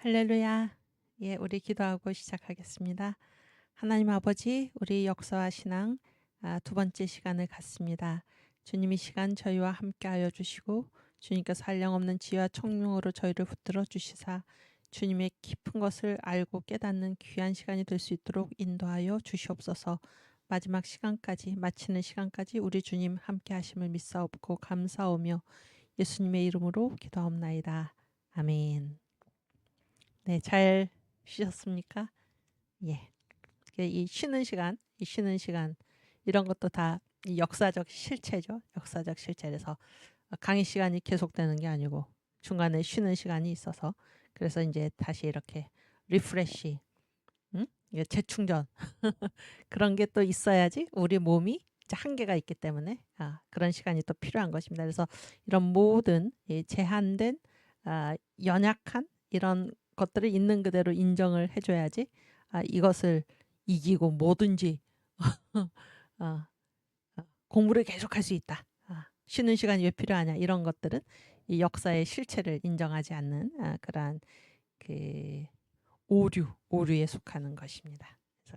할렐루야. 예, 우리 기도하고 시작하겠습니다. 하나님 아버지, 우리 역사와 신앙 두 번째 시간을 갖습니다. 주님이 시간 저희와 함께하여 주시고 주님께서 한량없는 지혜와 총명으로 저희를 붙들어 주시사 주님의 깊은 것을 알고 깨닫는 귀한 시간이 될 수 있도록 인도하여 주시옵소서. 마지막 시간까지 마치는 시간까지 우리 주님 함께하심을 믿사옵고 감사오며 예수님의 이름으로 기도하옵나이다. 아멘. 네, 잘 쉬셨습니까? 예. 이 쉬는 시간 이런 것도 다 역사적 실체죠. 역사적 실체라서 강의 시간이 계속되는 게 아니고 중간에 쉬는 시간이 있어서 그래서 이제 다시 이렇게 리프레시, 이게 재충전 그런 게 또 있어야지 우리 몸이 한계가 있기 때문에 그런 시간이 또 필요한 것입니다. 그래서 이런 모든 제한된 연약한 이런 것들을 있는 그대로 인정을 해줘야지 이것을 이기고 뭐든지 공부를 계속할 수 있다. 쉬는 시간이 왜 필요하냐 이런 것들은 이 역사의 실체를 인정하지 않는 그러한 그 오류에 속하는 것입니다. 그래서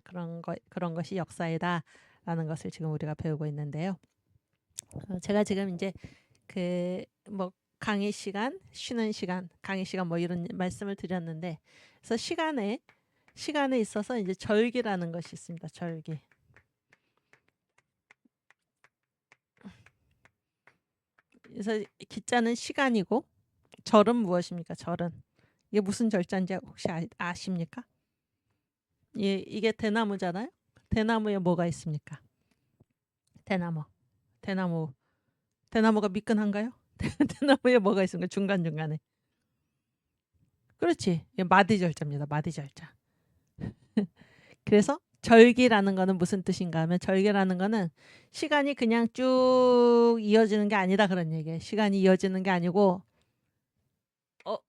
그런 것이 역사이다라는 것을 지금 우리가 배우고 있는데요. 제가 지금 이제 뭐 강의 시간, 쉬는 시간, 강의 시간 뭐 이런 말씀을 드렸는데, 그래서 시간에 있어서 이제 절기라는 것이 있습니다. 절기. 그래서 기자는 시간이고 절은 무엇입니까? 절은 이게 무슨 절자인지 혹시 아십니까? 예, 이게 대나무잖아요. 대나무에 뭐가 있습니까? 대나무가 미끈한가요? 대나무에 뭐가 있습니까? 중간중간에. 그렇지. 마디절자입니다. 마디절자. 그래서 절기라는 거는 무슨 뜻인가 하면 절기라는 거는 시간이 그냥 쭉 이어지는 게 아니다 그런 얘기예요. 시간이 이어지는 게 아니고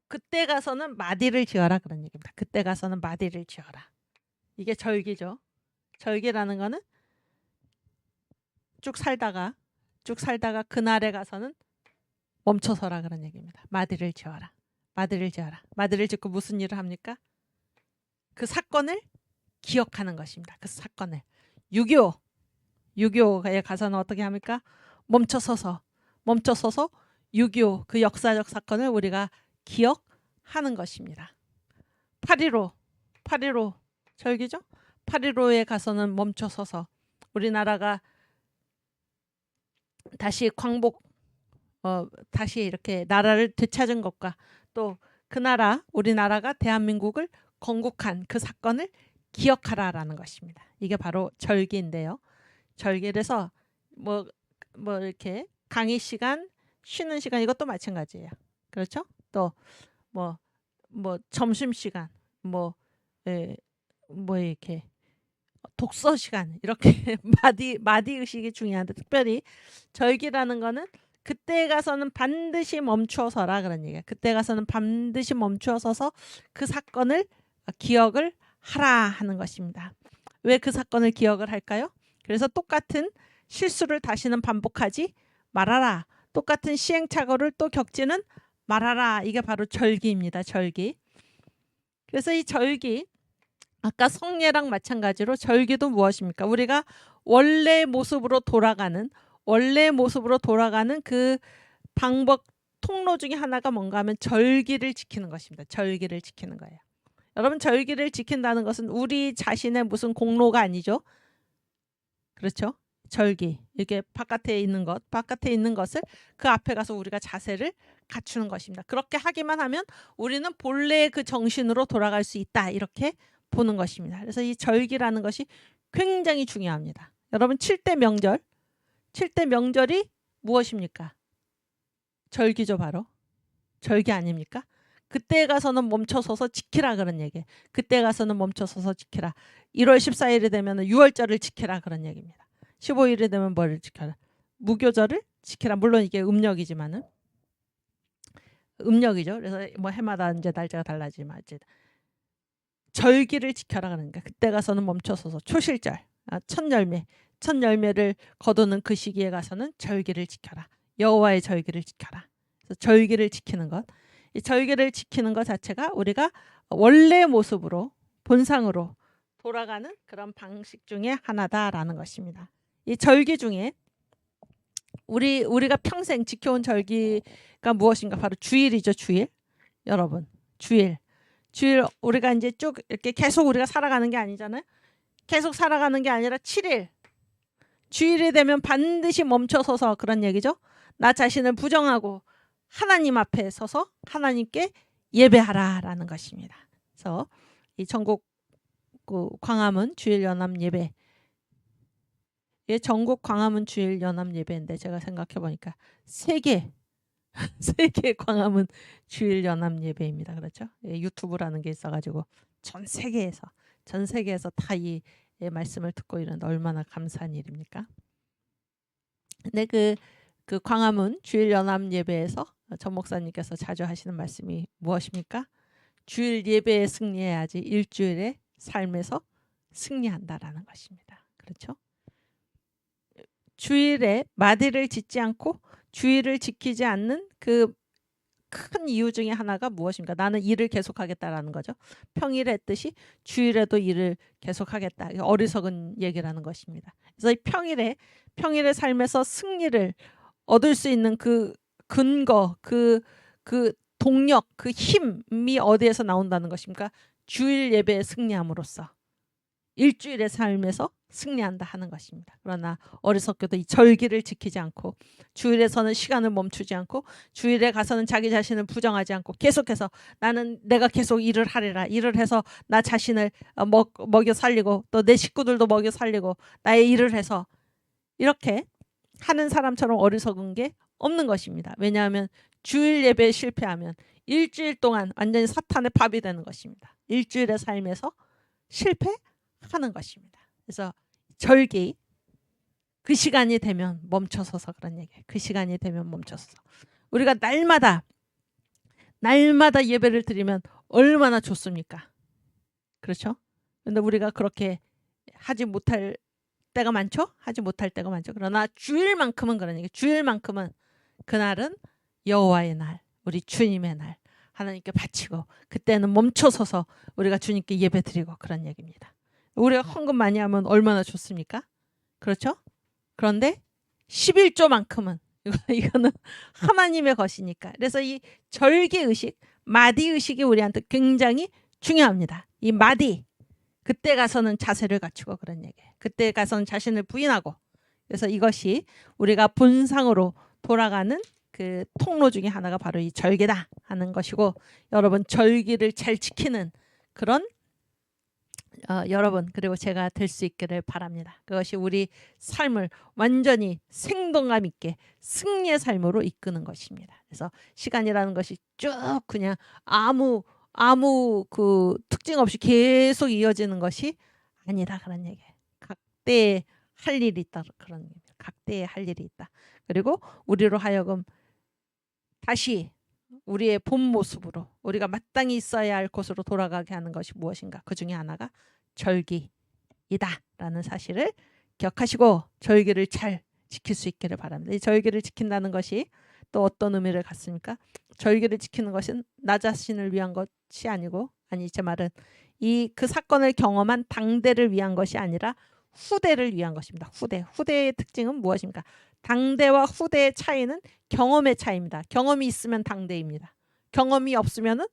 그때 가서는 마디를 지어라 그런 얘기입니다. 그때 가서는 마디를 지어라. 이게 절기죠. 절기라는 거는 쭉 살다가 그날에 가서는 멈춰서라 그런 얘기입니다. 마디를 지어라. 마디를 짓고 무슨 일을 합니까? 그 사건을 기억하는 것입니다. 그 사건을 6.25에 가서는 어떻게 합니까? 멈춰서서 6.25 그 역사적 사건을 우리가 기억하는 것입니다. 8.15 절기죠? 8.15에 가서는 멈춰서서 우리나라가 다시 광복 다시 이렇게 나라를 되찾은 것과 또 그 나라 우리나라가 대한민국을 건국한 그 사건을 기억하라라는 것입니다. 이게 바로 절기인데요. 절기라서 뭐 이렇게 강의 시간, 쉬는 시간 이것도 마찬가지예요. 그렇죠? 또 뭐 점심 시간, 뭐 이렇게 독서 시간 이렇게 마디 의식이 중요한데 특별히 절기라는 거는 그때 가서는 반드시 멈추어서라 그런 얘기예요. 그때 가서는 반드시 멈추어서서 그 사건을 기억을 하라 하는 것입니다. 왜 그 사건을 기억을 할까요? 그래서 똑같은 실수를 다시는 반복하지 말아라. 똑같은 시행착오를 또 겪지는 말아라. 이게 바로 절기입니다. 절기. 그래서 이 절기 아까 성례랑 마찬가지로 절기도 무엇입니까? 우리가 원래 모습으로 돌아가는 그 방법 통로 중에 하나가 뭔가 하면 절기를 지키는 것입니다. 절기를 지키는 거예요. 여러분 절기를 지킨다는 것은 우리 자신의 무슨 공로가 아니죠. 그렇죠? 절기 이렇게 바깥에 있는 것을 그 앞에 가서 우리가 자세를 갖추는 것입니다. 그렇게 하기만 하면 우리는 본래의 그 정신으로 돌아갈 수 있다 이렇게 보는 것입니다. 그래서 이 절기라는 것이 굉장히 중요합니다. 여러분 7대 명절이 무엇입니까? 절기죠. 바로 절기 아닙니까? 그때 가서는 멈춰서서 지키라 그런 얘기예요. 그때 가서는 멈춰서서 지키라. 1월 14일이 되면 6월절을 지키라 그런 얘기입니다. 15일이 되면 뭐를 지켜라? 무교절을 지키라. 물론 이게 음력이지만은 음력이죠. 그래서 뭐 해마다 이제 날짜가 달라지지만 어쨌든 절기를 지켜라 그러니까 그때 가서는 멈춰서서 초실절, 첫 열매를 거두는 그 시기에 가서는 절기를 지켜라. 여호와의 절기를 지켜라. 그래서 절기를 지키는 것. 이 절기를 지키는 것 자체가 우리가 원래 모습으로 본상으로 돌아가는 그런 방식 중에 하나다라는 것입니다. 이 절기 중에 우리가 평생 지켜온 절기가 무엇인가? 바로 주일이죠. 주일. 여러분, 주일 우리가 이제 쭉 이렇게 계속 우리가 살아가는 게 아니잖아요. 계속 살아가는 게 아니라 7일 주일이 되면 반드시 멈춰서서 그런 얘기죠. 나 자신을 부정하고 하나님 앞에 서서 하나님께 예배하라라는 것입니다. 그래서 이 전국 광화문 주일 연합 예배, 전국 광화문 주일 연합 예배인데 제가 생각해 보니까 세계 광화문 주일 연합 예배입니다. 그렇죠? 유튜브라는 게 있어가지고 전 세계에서 다 이 말씀을 듣고 이러는데 얼마나 감사한 일입니까? 근데 그 광화문 주일 연합 예배에서 전 목사님께서 자주 하시는 말씀이 무엇입니까? 주일 예배에 승리해야지 일주일의 삶에서 승리한다라는 것입니다. 그렇죠? 주일에 마디를 짓지 않고 주일을 지키지 않는 그 큰 이유 중에 하나가 무엇입니까? 나는 일을 계속하겠다라는 거죠. 평일에 했듯이 주일에도 일을 계속하겠다. 어리석은 얘기라는 것입니다. 그래서 이 평일의 삶에서 승리를 얻을 수 있는 그 근거, 그 동력, 그 힘이 어디에서 나온다는 것입니까? 주일 예배에 승리함으로써 일주일의 삶에서 승리한다 하는 것입니다. 그러나 어리석게도 이 절기를 지키지 않고 주일에서는 시간을 멈추지 않고 주일에 가서는 자기 자신을 부정하지 않고 계속해서 내가 계속 일을 하리라. 일을 해서 나 자신을 먹여 살리고 또 내 식구들도 먹여 살리고 나의 일을 해서 이렇게 하는 사람처럼 어리석은 게 없는 것입니다. 왜냐하면 주일 예배에 실패하면 일주일 동안 완전히 사탄의 밥이 되는 것입니다. 일주일의 삶에서 실패하는 것입니다. 그래서 절기 그 시간이 되면 멈춰서서 그런 얘기예요. 그 시간이 되면 멈춰서서 우리가 날마다 예배를 드리면 얼마나 좋습니까? 그렇죠? 근데 우리가 그렇게 하지 못할 때가 많죠? 하지 못할 때가 많죠. 그러나 주일만큼은 그런 얘기. 주일만큼은 그날은 여호와의 날, 우리 주님의 날 하나님께 바치고 그때는 멈춰서서 우리가 주님께 예배드리고 그런 얘기입니다. 우리가 헌금 많이 하면 얼마나 좋습니까? 그렇죠? 그런데 11조만큼은 이거는 하나님의 것이니까. 그래서 이 절기의식, 마디의식이 우리한테 굉장히 중요합니다. 이 마디, 그때 가서는 자세를 갖추고 그런 얘기예요. 그때 가서는 자신을 부인하고. 그래서 이것이 우리가 본상으로 돌아가는 그 통로 중에 하나가 바로 이 절기다 하는 것이고, 여러분 절기를 잘 지키는 그런 여러분 그리고 제가 될 수 있기를 바랍니다. 그것이 우리 삶을 완전히 생동감 있게 승리의 삶으로 이끄는 것입니다. 그래서 시간이라는 것이 쭉 그냥 아무 그 특징 없이 계속 이어지는 것이 아니다 그런 얘기예요. 각대에 할 일이 있다 그런 얘기입니다. 각대에 할 일이 있다. 그리고 우리로 하여금 다시 우리의 본 모습으로 우리가 마땅히 있어야 할 곳으로 돌아가게 하는 것이 무엇인가? 그 중에 하나가 절기이다라는 사실을 기억하시고 절기를 잘 지킬 수 있기를 바랍니다. 이 절기를 지킨다는 것이 또 어떤 의미를 갖습니까? 절기를 지키는 것은 나 자신을 위한 것이 아니고, 제 말은 그 사건을 경험한 당대를 위한 것이 아니라 후대를 위한 것입니다. 후대의 특징은 무엇입니까? 당대와 후대의 차이는 경험의 차이입니다. 경험이 있으면 당대입니다. 경험이 없으면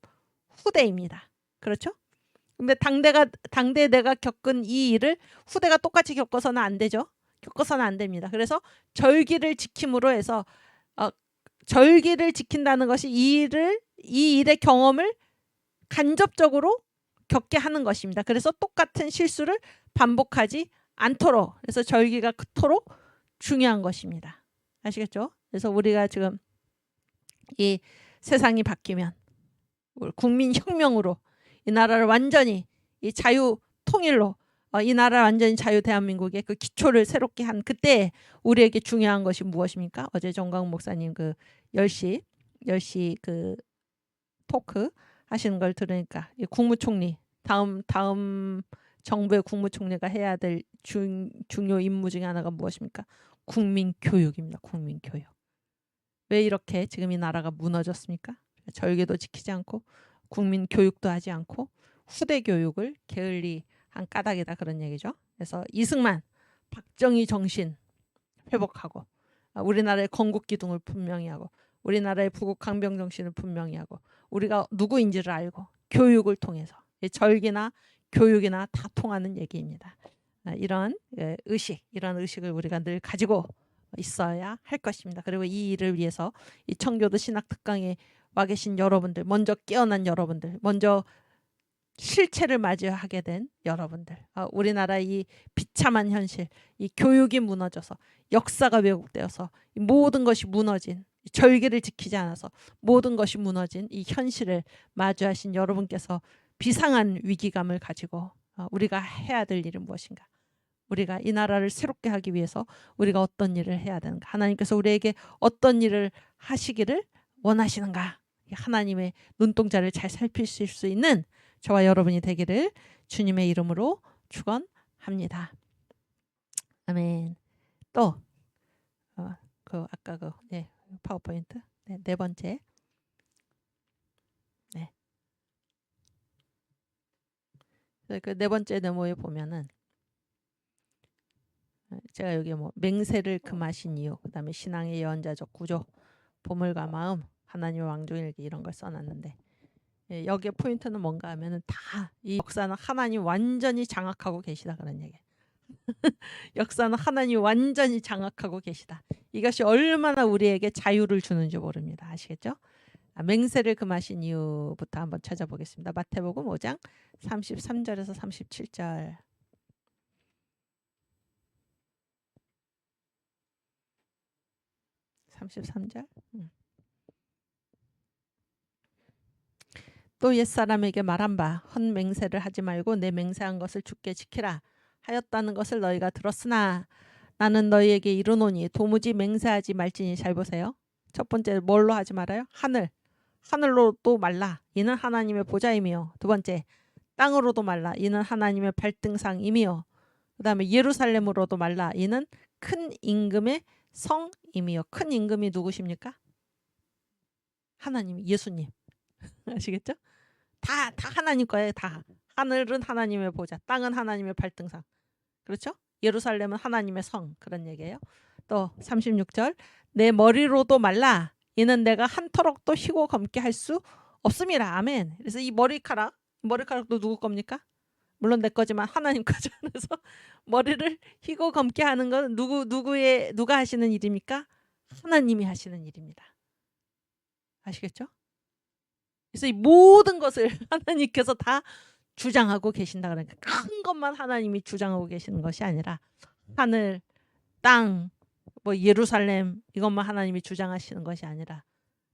후대입니다. 그렇죠? 근데 당대에 내가 겪은 이 일을 후대가 똑같이 겪어서는 안 되죠. 겪어서는 안 됩니다. 그래서 절기를 지킴으로 해서 절기를 지킨다는 것이 이 일의 경험을 간접적으로 겪게 하는 것입니다. 그래서 똑같은 실수를 반복하지 않도록, 그래서 절기가 그토록 중요한 것입니다. 아시겠죠? 그래서 우리가 지금 이 세상이 바뀌면 국민혁명으로 이 나라를 완전히 이 자유 통일로 이 나라를 완전히 자유 대한민국의 그 기초를 새롭게 한 그때 우리에게 중요한 것이 무엇입니까? 어제 정광훈 목사님 그 10시 그 토크 하시는 걸 들으니까 이 국무총리 다음 정부의 국무총리가 해야 될 중요 임무 중에 하나가 무엇입니까? 국민교육입니다. 국민교육. 왜 이렇게 지금 이 나라가 무너졌습니까? 절개도 지키지 않고 국민 교육도 하지 않고 후대 교육을 게을리한 까닭이다 그런 얘기죠. 그래서 이승만, 박정희 정신 회복하고 우리나라의 건국 기둥을 분명히 하고 우리나라의 부국 강병 정신을 분명히 하고 우리가 누구인지를 알고 교육을 통해서 절기나 교육이나 다 통하는 얘기입니다. 이런 의식, 이런 의식을 우리가 늘 가지고 있어야 할 것입니다. 그리고 이 일을 위해서 이 청교도 신학 특강에 와 계신 여러분들, 먼저 깨어난 여러분들, 먼저 실체를 맞이하게 된 여러분들, 우리나라 이 비참한 현실, 이 교육이 무너져서 역사가 왜곡되어서 모든 것이 무너진, 절기를 지키지 않아서 모든 것이 무너진 이 현실을 마주하신 여러분께서 비상한 위기감을 가지고 우리가 해야 될 일은 무엇인가? 우리가 이 나라를 새롭게 하기 위해서 우리가 어떤 일을 해야 되는가? 하나님께서 우리에게 어떤 일을 하시기를 원하시는가? 하나님의 눈동자를 잘 살피실 수 있는 저와 여러분이 되기를 주님의 이름으로 축원합니다. 아멘. 또 아까 파워포인트 네 번째. 네. 그 네 번째 데모에 보면은 제가 여기 맹세를 금하신 이유, 그다음에 신앙의 예언자적 구조, 보물과 마음, 하나님의 왕종일기 이런 걸 써놨는데 여기에 포인트는 뭔가 하면은 다 이 역사는 하나님 완전히 장악하고 계시다 그런 얘기. 역사는 하나님 완전히 장악하고 계시다. 이것이 얼마나 우리에게 자유를 주는지 모릅니다. 아시겠죠? 맹세를 금하신 이유부터 한번 찾아보겠습니다. 마태복음 5장 33절에서 37절. 33절. 또 옛사람에게 말한 바 헛 맹세를 하지 말고 내 맹세한 것을 주께 지키라 하였다는 것을 너희가 들었으나 나는 너희에게 이르노니 도무지 맹세하지 말지니. 잘 보세요. 첫 번째 뭘로 하지 말아요? 하늘로도 말라 이는 하나님의 보좌임이요. 두 번째 땅으로도 말라 이는 하나님의 발등상임이요. 그 다음에 예루살렘으로도 말라 이는 큰 임금의 성임이요. 큰 임금이 누구십니까? 하나님, 예수님. 아시겠죠? 다 하나님 거예요. 다. 하늘은 하나님의 보좌, 땅은 하나님의 발등상. 그렇죠? 예루살렘은 하나님의 성. 그런 얘기예요. 또 36절 내 머리로도 말라 이는 내가 한터럭도 희고 검게 할 수 없음이라. 아멘. 그래서 이 머리카락도 누구 겁니까? 물론 내 거지만 하나님 거죠. 그래서 머리를 희고 검게 하는 건 누가 하시는 일입니까? 하나님이 하시는 일입니다. 아시겠죠? 그래서 이 모든 것을 하나님께서 다 주장하고 계신다. 그러니까 큰 것만 하나님이 주장하고 계시는 것이 아니라 하늘, 땅, 예루살렘 이것만 하나님이 주장하시는 것이 아니라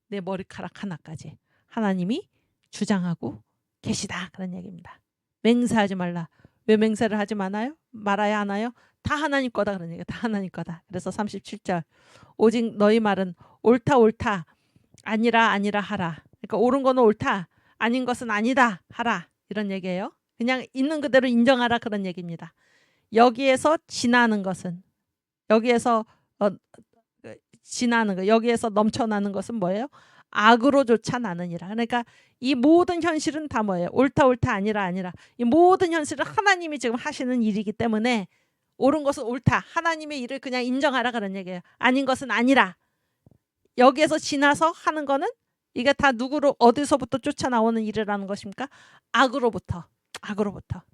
내 머리카락 하나까지 하나님이 주장하고 계시다. 그런 얘기입니다. 맹세하지 말라. 왜 맹세를 하지 말아야 하나요? 다 하나님 거다. 그런 얘기예요. 다 하나님 거다. 그래서 37절 오직 너희 말은 옳다 아니라 하라. 그러니까 옳은 거는 옳다, 아닌 것은 아니다 하라. 이런 얘기예요. 그냥 있는 그대로 인정하라 그런 얘기입니다. 여기에서 지나는 것은 여기에서 지나는 거, 여기에서 넘쳐나는 것은 뭐예요? 악으로조차 나느니라. 그러니까 이 모든 현실은 다 뭐예요? 옳다 아니라 이 모든 현실은 하나님이 지금 하시는 일이기 때문에 옳은 것은 옳다, 하나님의 일을 그냥 인정하라 그런 얘기예요. 아닌 것은 아니라. 여기에서 지나서 하는 거는 이게 다 어디서부터 쫓아 나오는 일이라는 것입니까? 악으로부터.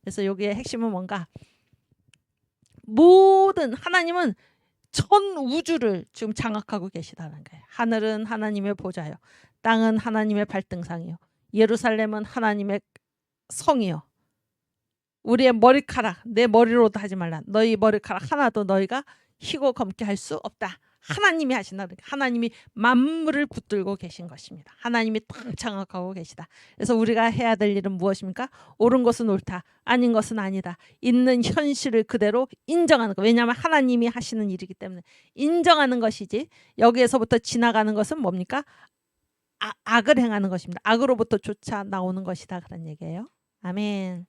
그래서 여기에 핵심은 뭔가? 모든 하나님은 전 우주를 지금 장악하고 계시다는 거예요. 하늘은 하나님의 보좌요. 땅은 하나님의 발등상이요. 예루살렘은 하나님의 성이요. 우리의 머리카락, 내 머리로도 하지 말라. 너희 머리카락 하나도 너희가 희고 검게 할 수 없다. 하나님이 하신다. 하나님이 만물을 붙들고 계신 것입니다. 하나님이 딱 장악하고 계시다. 그래서 우리가 해야 될 일은 무엇입니까? 옳은 것은 옳다, 아닌 것은 아니다. 있는 현실을 그대로 인정하는 것. 왜냐하면 하나님이 하시는 일이기 때문에 인정하는 것이지, 여기에서부터 지나가는 것은 뭡니까? 악을 행하는 것입니다. 악으로부터 쫓아 나오는 것이다. 그런 얘기예요. 아멘.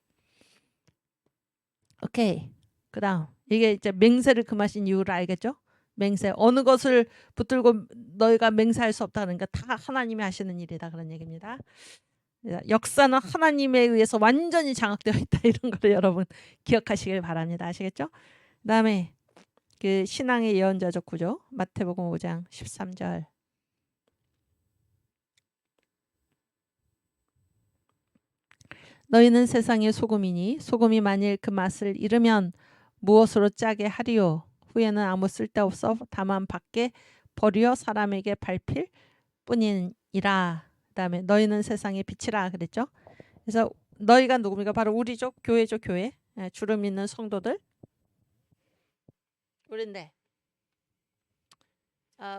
오케이. 그 다음 이게 이제 맹세를 금하신 이유를 알겠죠? 맹세. 어느 것을 붙들고 너희가 맹세할 수 없다. 그러니까 다 하나님이 하시는 일이다. 그런 얘기입니다. 역사는 하나님에 의해서 완전히 장악되어 있다. 이런 거를 여러분 기억하시길 바랍니다. 아시겠죠? 그 다음에 그 신앙의 예언자적 구조 마태복음 5장 13절 너희는 세상의 소금이니 소금이 만일 그 맛을 잃으면 무엇으로 짜게 하리요 후에는 아무 쓸데없어 다만 밖에 버려 사람에게 밟힐 뿐이니라. 그 다음에 너희는 세상의 빛이라 그랬죠. 그래서 너희가 누굽니까? 바로 우리죠. 교회죠. 교회. 주를 믿는 성도들. 우리인데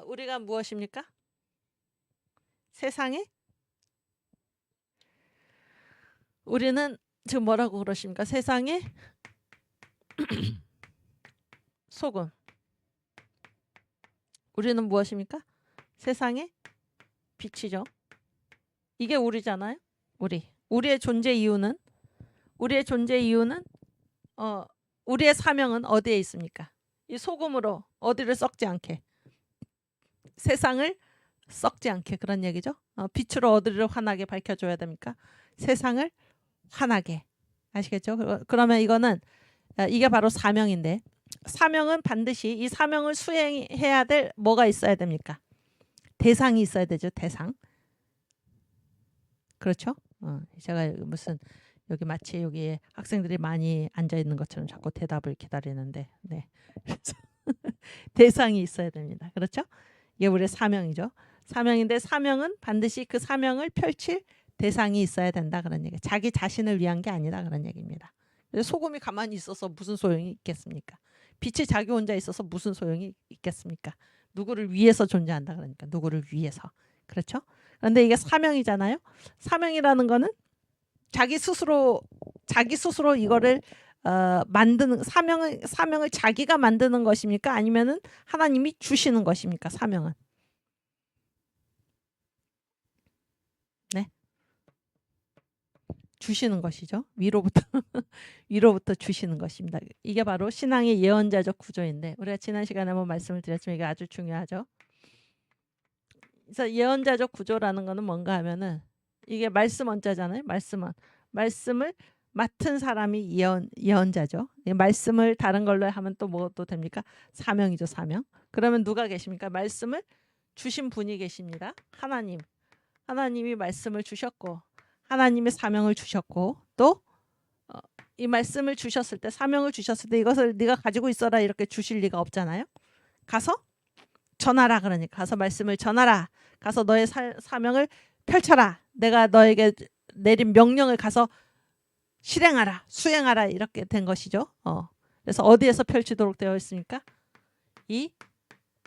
우리가 무엇입니까? 세상에 우리는 지금 뭐라고 그러십니까? 세상에 소금. 우리는 무엇입니까? 세상의 빛이죠. 이게 우리잖아요. 우리의 존재 이유는 우리의 사명은 어디에 있습니까? 이 소금으로 어디를 썩지 않게 세상을 썩지 않게 그런 얘기죠. 빛으로 어디를 환하게 밝혀줘야 됩니까? 세상을 환하게. 아시겠죠? 그러면 이거는 이게 바로 사명인데 사명은 반드시 이 사명을 수행해야 될 뭐가 있어야 됩니까? 대상이 있어야 되죠. 대상. 그렇죠? 제가 무슨 여기 마치 여기에 학생들이 많이 앉아 있는 것처럼 자꾸 대답을 기다리는데 네. 그래서 대상이 있어야 됩니다. 그렇죠? 이게 우리의 사명이죠. 사명인데 사명은 반드시 그 사명을 펼칠 대상이 있어야 된다 그런 얘기. 자기 자신을 위한 게 아니다 그런 얘기입니다. 소금이 가만히 있어서 무슨 소용이 있겠습니까? 빛이 자기 혼자 있어서 무슨 소용이 있겠습니까? 누구를 위해서 존재한다 그러니까 누구를 위해서. 그렇죠? 그런데 이게 사명이잖아요. 사명이라는 거는 자기 스스로 이거를 만드는 사명을 자기가 만드는 것입니까? 아니면은 하나님이 주시는 것입니까? 사명은. 네. 주시는 것이죠. 위로부터 주시는 것입니다. 이게 바로 신앙의 예언자적 구조인데 우리가 지난 시간에 한번 말씀을 드렸지만 이게 아주 중요하죠. 그래서 예언자적 구조라는 거는 뭔가 하면은 이게 말씀 원자잖아요. 말씀을 맡은 사람이 예언자죠. 말씀을 다른 걸로 하면 또 뭐 또 됩니까? 사명이죠. 사명. 그러면 누가 계십니까? 말씀을 주신 분이 계십니다. 하나님이 말씀을 주셨고 하나님의 사명을 주셨고 또 이 말씀을 주셨을 때 사명을 주셨을 때 이것을 네가 가지고 있어라 이렇게 주실 리가 없잖아요. 가서 전하라 그러니까 가서 말씀을 전하라. 가서 너의 사명을 펼쳐라. 내가 너에게 내린 명령을 가서 실행하라. 수행하라 이렇게 된 것이죠. 그래서 어디에서 펼치도록 되어 있습니까? 이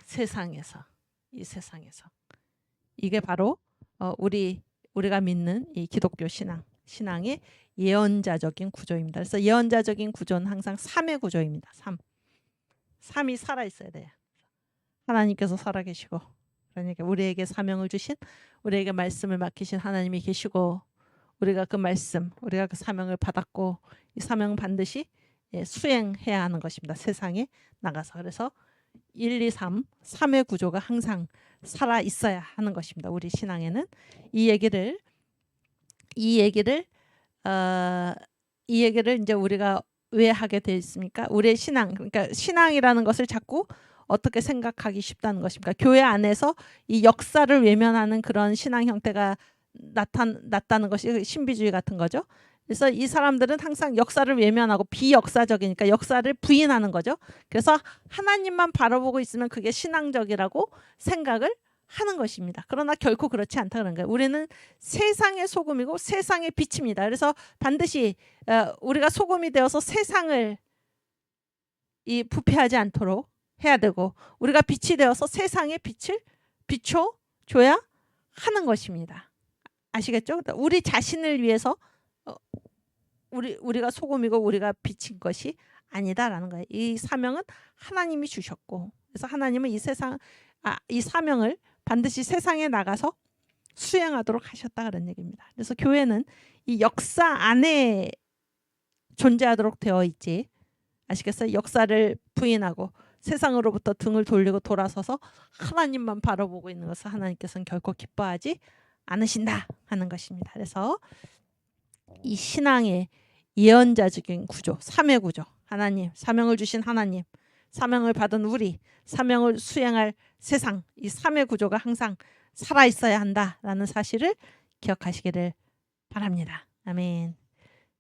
세상에서. 이게 바로 우리가 믿는 이 기독교 신앙의 예언자적인 구조입니다. 그래서 예언자적인 구조는 항상 3의 구조입니다. 3이 살아있어야 돼요. 하나님께서 살아계시고 그러니까 우리에게 사명을 주신 우리에게 말씀을 맡기신 하나님이 계시고 우리가 그 말씀 우리가 그 사명을 받았고 이 사명은 반드시 수행해야 하는 것입니다. 세상에 나가서. 그래서 1, 2, 3의 구조가 항상 살아 있어야 하는 것입니다. 우리 신앙에는 이 얘기를 이제 우리가 왜 하게 되어 있습니까? 우리의 신앙, 그러니까 신앙이라는 것을 자꾸 어떻게 생각하기 쉽다는 것입니까? 교회 안에서 이 역사를 외면하는 그런 신앙 형태가 나타나는 것이 신비주의 같은 거죠. 그래서 이 사람들은 항상 역사를 외면하고 비역사적이니까 역사를 부인하는 거죠. 그래서 하나님만 바라보고 있으면 그게 신앙적이라고 생각을 하는 것입니다. 그러나 결코 그렇지 않다 그런 거예요. 우리는 세상의 소금이고 세상의 빛입니다. 그래서 반드시 우리가 소금이 되어서 세상을 부패하지 않도록 해야 되고 우리가 빛이 되어서 세상의 빛을 비춰줘야 하는 것입니다. 아시겠죠? 우리 자신을 위해서 우리가 소금이고 우리가 빛인 것이 아니다라는 거예요. 이 사명은 하나님이 주셨고 그래서 하나님은 이 사명을 반드시 세상에 나가서 수행하도록 하셨다 그런 얘기입니다. 그래서 교회는 이 역사 안에 존재하도록 되어 있지. 아시겠어요? 역사를 부인하고 세상으로부터 등을 돌리고 돌아서서 하나님만 바라보고 있는 것을 하나님께서는 결코 기뻐하지 않으신다 하는 것입니다. 그래서 이 신앙의 예언자적인 구조, 삼의 구조, 하나님, 사명을 주신 하나님, 사명을 받은 우리, 사명을 수행할 세상, 이 삼의 구조가 항상 살아있어야 한다라는 사실을 기억하시기를 바랍니다. 아멘.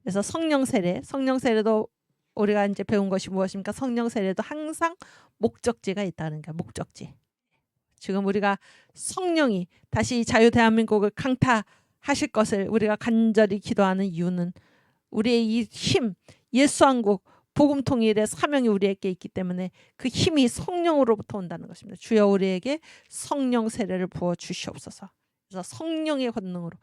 그래서 성령 세례도 우리가 이제 배운 것이 무엇입니까? 성령 세례도 항상 목적지가 있다는 거예요. 목적지. 지금 우리가 성령이 다시 자유 대한민국을 강타하실 것을 우리가 간절히 기도하는 이유는 우리의 이 힘, 예수한국 복음 통일의 사명이 우리에게 있기 때문에 그 힘이 성령으로부터 온다는 것입니다. 주여 우리에게 성령 세례를 부어 주시옵소서. 그래서 성령의 권능으로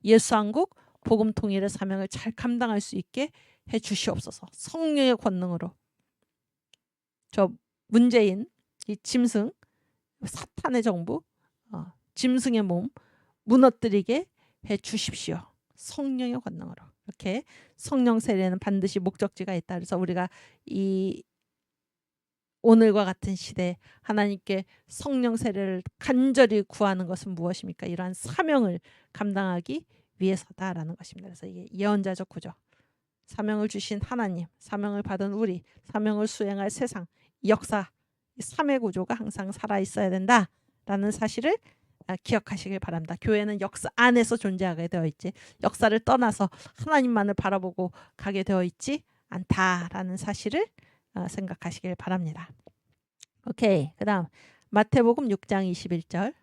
예수한국 복음 통일의 사명을 잘 감당할 수 있게 해 주시옵소서. 성령의 권능으로 저 문재인 이 짐승 사탄의 정부 짐승의 몸 무너뜨리게 해 주십시오. 성령의 권능으로. 이렇게 성령 세례는 반드시 목적지가 있다. 그래서 우리가 이 오늘과 같은 시대에 하나님께 성령 세례를 간절히 구하는 것은 무엇입니까? 이러한 사명을 감당하기 위해서다라는 것입니다. 그래서 이게 예언자적 구조. 사명을 주신 하나님, 사명을 받은 우리, 사명을 수행할 세상, 역사, 이 삼의 구조가 항상 살아있어야 된다라는 사실을 기억하시길 바랍니다. 교회는 역사 안에서 존재하게 되어 있지 역사를 떠나서 하나님만을 바라보고 가게 되어 있지 않다라는 사실을 생각하시길 바랍니다. 오케이. 그 다음 마태복음 6장 21절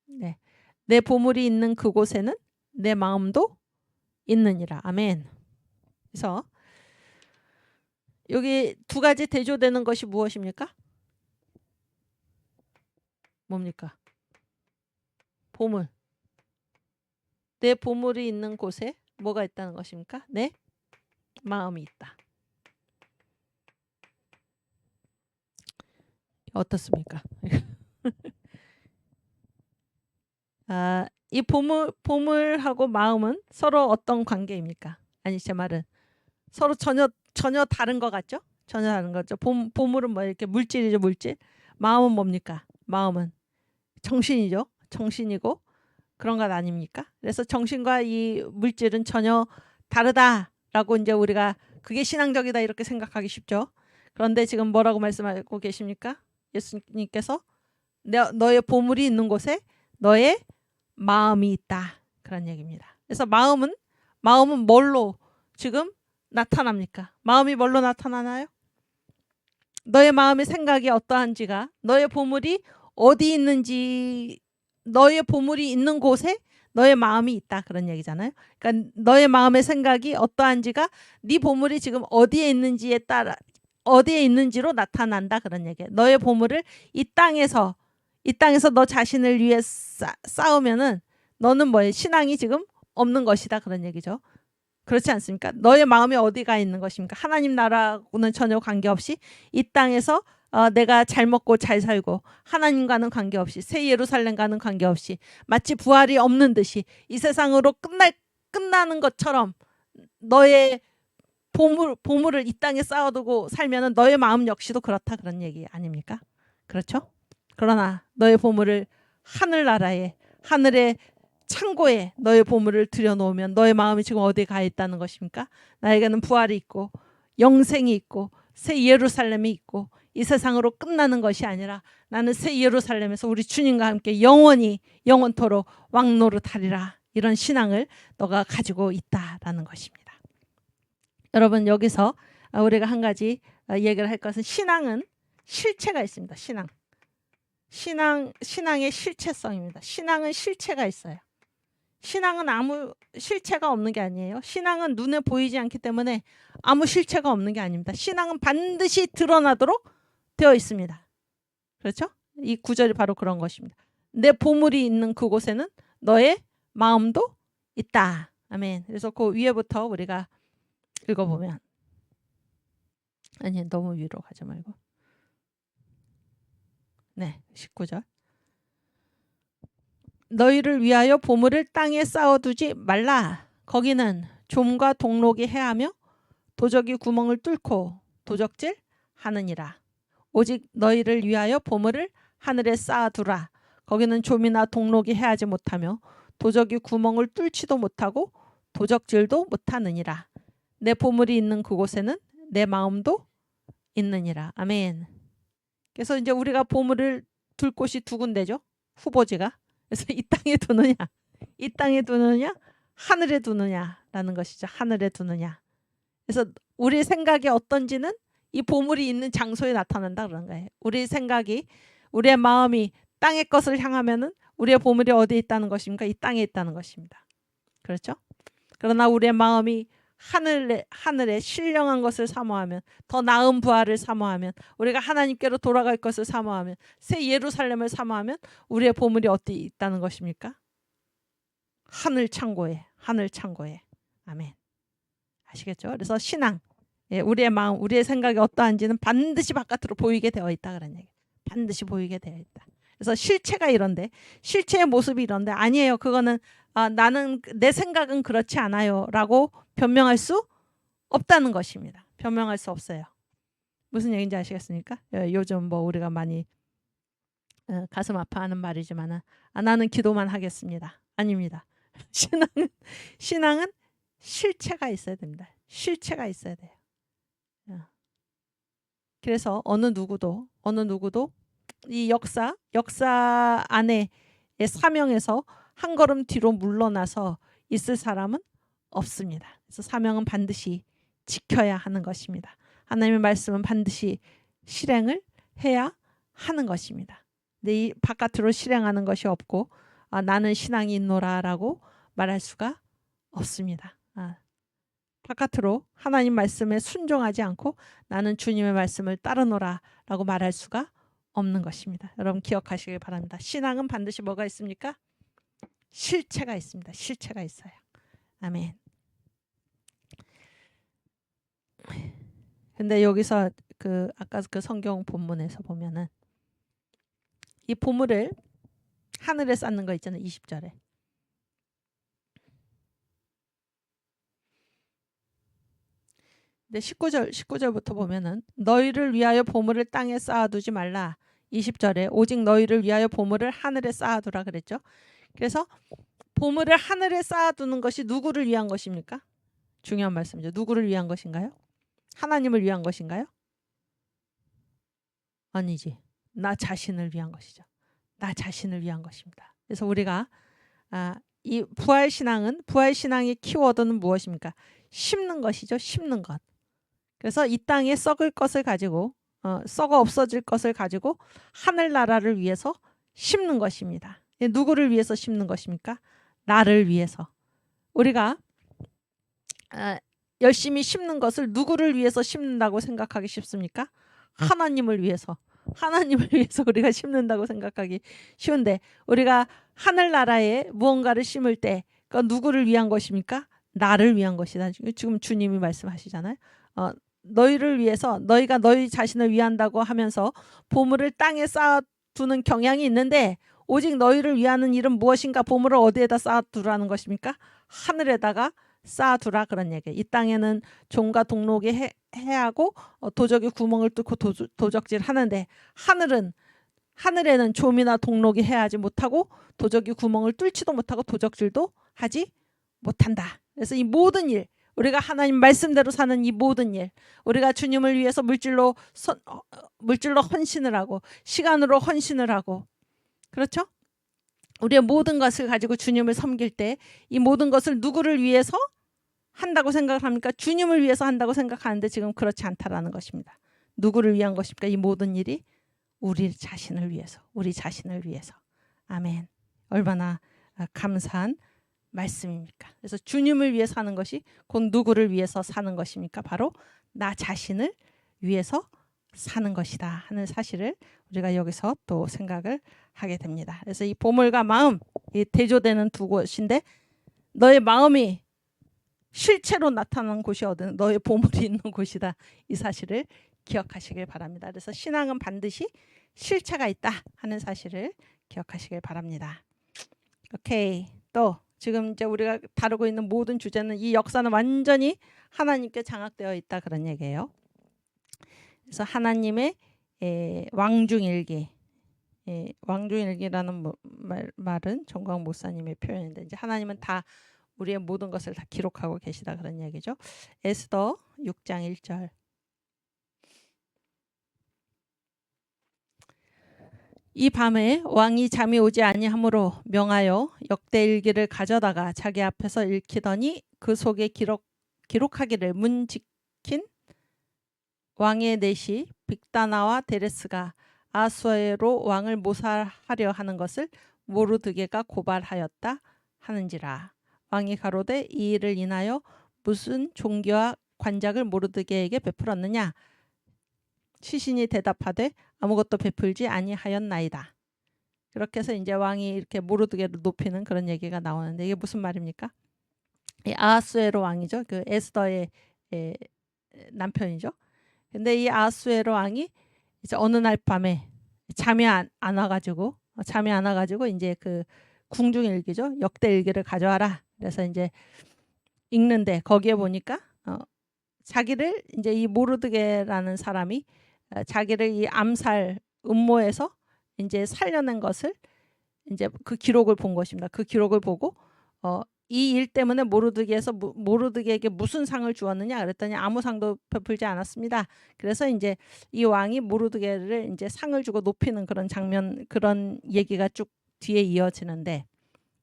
네. 내 보물이 있는 그곳에는 내 마음도 있느니라. 아멘. 그래서 여기 두 가지 대조되는 것이 무엇입니까? 뭡니까? 보물. 내 보물이 있는 곳에 뭐가 있다는 것입니까? 내 마음이 있다. 어떻습니까? 이 보물하고 마음은 서로 어떤 관계입니까? 아니 제 말은 서로 전혀 다른 것 같죠? 전혀 다른 거죠. 보물은 뭐 이렇게 물질이죠, 물질. 마음은 뭡니까? 마음은 정신이죠. 정신이고 그런 것 아닙니까? 그래서 정신과 이 물질은 전혀 다르다라고 이제 우리가 그게 신앙적이다 이렇게 생각하기 쉽죠. 그런데 지금 뭐라고 말씀하고 계십니까? 예수님께서 너의 보물이 있는 곳에 너의 마음이 있다. 그런 얘기입니다. 그래서 마음은 뭘로 지금 나타납니까? 마음이 뭘로 나타나나요? 너의 마음의 생각이 어떠한지가 너의 보물이 어디 있는지 너의 보물이 있는 곳에 너의 마음이 있다 그런 얘기잖아요. 그러니까 너의 마음의 생각이 어떠한지가 네 보물이 지금 어디에 있는지에 따라 어디에 있는지로 나타난다 그런 얘기예요. 너의 보물을 이 땅에서 너 자신을 위해 싸우면은 너는 뭐예요? 신앙이 지금 없는 것이다 그런 얘기죠. 그렇지 않습니까? 너의 마음이 어디가 있는 것입니까? 하나님 나라하고는 전혀 관계없이 이 땅에서 내가 잘 먹고 잘 살고 하나님과는 관계없이 새 예루살렘과는 관계없이 마치 부활이 없는 듯이 이 세상으로 끝나는 것처럼 너의 보물을 이 땅에 쌓아두고 살면은 너의 마음 역시도 그렇다 그런 얘기 아닙니까? 그렇죠? 그러나 너의 보물을 하늘나라에 하늘의 창고에 너의 보물을 들여놓으면 너의 마음이 지금 어디에 가 있다는 것입니까? 나에게는 부활이 있고 영생이 있고 새 예루살렘이 있고 이 세상으로 끝나는 것이 아니라 나는 새 예루살렘에서 우리 주님과 함께 영원히 영원토록 왕노릇하리라. 이런 신앙을 너가 가지고 있다라는 것입니다. 여러분 여기서 우리가 한 가지 얘기를 할 것은 신앙은 실체가 있습니다. 신앙의 실체성입니다. 신앙은 실체가 있어요. 신앙은 아무 실체가 없는 게 아니에요. 신앙은 눈에 보이지 않기 때문에 아무 실체가 없는 게 아닙니다. 신앙은 반드시 드러나도록 되어 있습니다. 그렇죠? 이 구절이 바로 그런 것입니다. 내 보물이 있는 그곳에는 너의 마음도 있다. 아멘. 그래서 그 위에부터 우리가 읽어보면 아니 너무 위로 가지 말고 네 19절 너희를 위하여 보물을 땅에 쌓아두지 말라. 거기는 좀과 동록이 해하며 도적이 구멍을 뚫고 도적질 하느니라. 오직 너희를 위하여 보물을 하늘에 쌓아두라. 거기는 좀이나 동록이 해하지 못하며 도적이 구멍을 뚫지도 못하고 도적질도 못하느니라. 내 보물이 있는 그곳에는 내 마음도 있느니라. 아멘. 그래서 이제 우리가 보물을 둘 곳이 두 군데죠. 후보지가. 그래서 이 땅에 두느냐, 이 땅에 두느냐, 하늘에 두느냐라는 것이죠. 하늘에 두느냐. 그래서 우리 생각이 어떤지는 이 보물이 있는 장소에 나타난다 그런 거예요. 우리 생각이, 우리의 마음이 땅의 것을 향하면은 우리의 보물이 어디에 있다는 것입니까? 이 땅에 있다는 것입니다. 그렇죠? 그러나 우리의 마음이 하늘에 신령한 것을 사모하면, 더 나은 부활을 사모하면, 우리가 하나님께로 돌아갈 것을 사모하면, 새 예루살렘을 사모하면 우리의 보물이 어디 있다는 것입니까? 하늘 창고에, 하늘 창고에. 아멘. 아시겠죠? 그래서 신앙, 우리의 마음, 우리의 생각이 어떠한지는 반드시 바깥으로 보이게 되어 있다 그런 얘기. 반드시 보이게 되어 있다. 그래서 실체가 이런데, 실체의 모습이 이런데, 아니에요. 그거는 나는 내 생각은 그렇지 않아요 라고 변명할 수 없다는 것입니다. 변명할 수 없어요. 무슨 얘기인지 아시겠습니까? 요즘 뭐 우리가 많이 가슴 아파하는 말이지만 나는 기도만 하겠습니다. 아닙니다. 신앙은 실체가 있어야 됩니다. 실체가 있어야 돼요. 그래서 어느 누구도 이 역사 안에 사명에서 한 걸음 뒤로 물러나서 있을 사람은 없습니다. 그래서 사명은 반드시 지켜야 하는 것입니다. 하나님의 말씀은 반드시 실행을 해야 하는 것입니다. 근데 이 바깥으로 실행하는 것이 없고 나는 신앙이 있노라라고 말할 수가 없습니다. 바깥으로 하나님 말씀에 순종하지 않고 나는 주님의 말씀을 따르노라라고 말할 수가 없는 것입니다. 여러분 기억하시길 바랍니다. 신앙은 반드시 뭐가 있습니까? 실체가 있습니다. 실체가 있어요. 아멘. 근데 여기서 아까 그 성경 본문에서 보면은 이 보물을 하늘에 쌓는 거 있잖아요. 20절에. 근데 19절부터 보면은 너희를 위하여 보물을 땅에 쌓아두지 말라. 20절에 오직 너희를 위하여 보물을 하늘에 쌓아두라 그랬죠. 그래서 보물을 하늘에 쌓아두는 것이 누구를 위한 것입니까? 중요한 말씀이죠. 누구를 위한 것인가요? 하나님을 위한 것인가요? 아니지. 나 자신을 위한 것이죠. 나 자신을 위한 것입니다. 그래서 우리가 이 부활신앙의 키워드는 무엇입니까? 심는 것이죠. 심는 것. 그래서 이 땅에 썩을 것을 가지고 썩어 없어질 것을 가지고 하늘나라를 위해서 심는 것입니다. 누구를 위해서 심는 것입니까? 나를 위해서. 우리가 열심히 심는 것을 누구를 위해서 심는다고 생각하기 쉽습니까? 하나님을 위해서. 하나님을 위해서 우리가 심는다고 생각하기 쉬운데 우리가 하늘나라에 무언가를 심을 때 그건 누구를 위한 것입니까? 나를 위한 것이다. 지금 주님이 말씀하시잖아요. 너희를 위해서 너희가 너희 자신을 위한다고 하면서 보물을 땅에 쌓아두는 경향이 있는데 오직 너희를 위하는 일은 무엇인가? 보물을 어디에다 쌓아두라는 것입니까? 하늘에다가 쌓아두라 그런 얘기예요. 이 땅에는 종과 동록이 해하고 도적이 구멍을 뚫고 도적질 하는데 하늘에는 좀이나 동록이 해하지 못하고 도적이 구멍을 뚫지도 못하고 도적질도 하지 못한다. 그래서 이 모든 일 우리가 하나님 말씀대로 사는 이 모든 일 우리가 주님을 위해서 물질로 헌신을 하고 시간으로 헌신을 하고 그렇죠? 우리의 모든 것을 가지고 주님을 섬길 때 이 모든 것을 누구를 위해서 한다고 생각을 합니까? 주님을 위해서 한다고 생각하는데 지금 그렇지 않다라는 것입니다. 누구를 위한 것입니까? 이 모든 일이 우리 자신을 위해서, 우리 자신을 위해서. 아멘. 얼마나 감사한 말씀입니까? 그래서 주님을 위해서 사는 것이 곧 누구를 위해서 사는 것입니까? 바로 나 자신을 위해서 사는 것이다 하는 사실을 우리가 여기서 또 생각을 하게 됩니다. 그래서 이 보물과 마음, 이 대조되는 두 곳인데 너의 마음이 실체로 나타나는 곳이 어디는 너의 보물이 있는 곳이다. 이 사실을 기억하시길 바랍니다. 그래서 신앙은 반드시 실체가 있다 하는 사실을 기억하시길 바랍니다. 오케이. 또 지금 이제 우리가 다루고 있는 모든 주제는 이 역사는 완전히 하나님께 장악되어 있다 그런 얘기예요. 그래서 하나님의 왕중일기, 왕중일기라는 말은 정광 목사님의 표현인데 이제 하나님은 다 우리의 모든 것을 다 기록하고 계시다 그런 얘기죠. 에스더 6장 1절. 이 밤에 왕이 잠이 오지 아니하므로 명하여 역대일기를 가져다가 자기 앞에서 읽히더니 그 속에 기록하기를 문지킨 왕의 넷이 빅다나와 데레스가 아수에로 왕을 모살하려 하는 것을 모르드게가 고발하였다 하는지라. 왕이 가로되 이 일을 인하여 무슨 종교와 관작을 모르드게에게 베풀었느냐. 시신이 대답하되 아무것도 베풀지 아니하였나이다. 그렇게 해서 이제 왕이 이렇게 모르드게를 높이는 그런 얘기가 나오는데 이게 무슨 말입니까? 아하수에로 왕이죠. 그 에스더의 남편이죠. 근데 이 아하수에로 왕이 이제 어느 날 밤에 잠이 안 와가지고 이제 그 궁중일기죠. 역대일기를 가져와라. 그래서 이제 읽는데 거기에 보니까 자기를 이제 이 모르드게라는 사람이 자기를 이 암살 음모에서 이제 살려낸 것을 이제 그 기록을 본 것입니다. 그 기록을 보고 이 일 때문에 모르드게에게 무슨 상을 주었느냐 그랬더니 아무 상도 베풀지 않았습니다. 그래서 이제 이 왕이 모르드게를 이제 상을 주고 높이는 그런 장면, 그런 얘기가 쭉 뒤에 이어지는데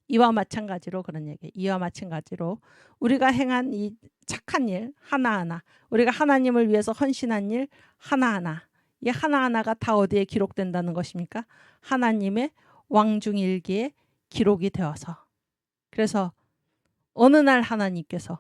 이와 마찬가지로 그런 얘기. 이와 마찬가지로 우리가 행한 이 착한 일 하나하나, 우리가 하나님을 위해서 헌신한 일 하나하나, 이 하나하나가 다 어디에 기록된다는 것입니까? 하나님의 왕중일기에 기록이 되어서. 그래서 어느 날 하나님께서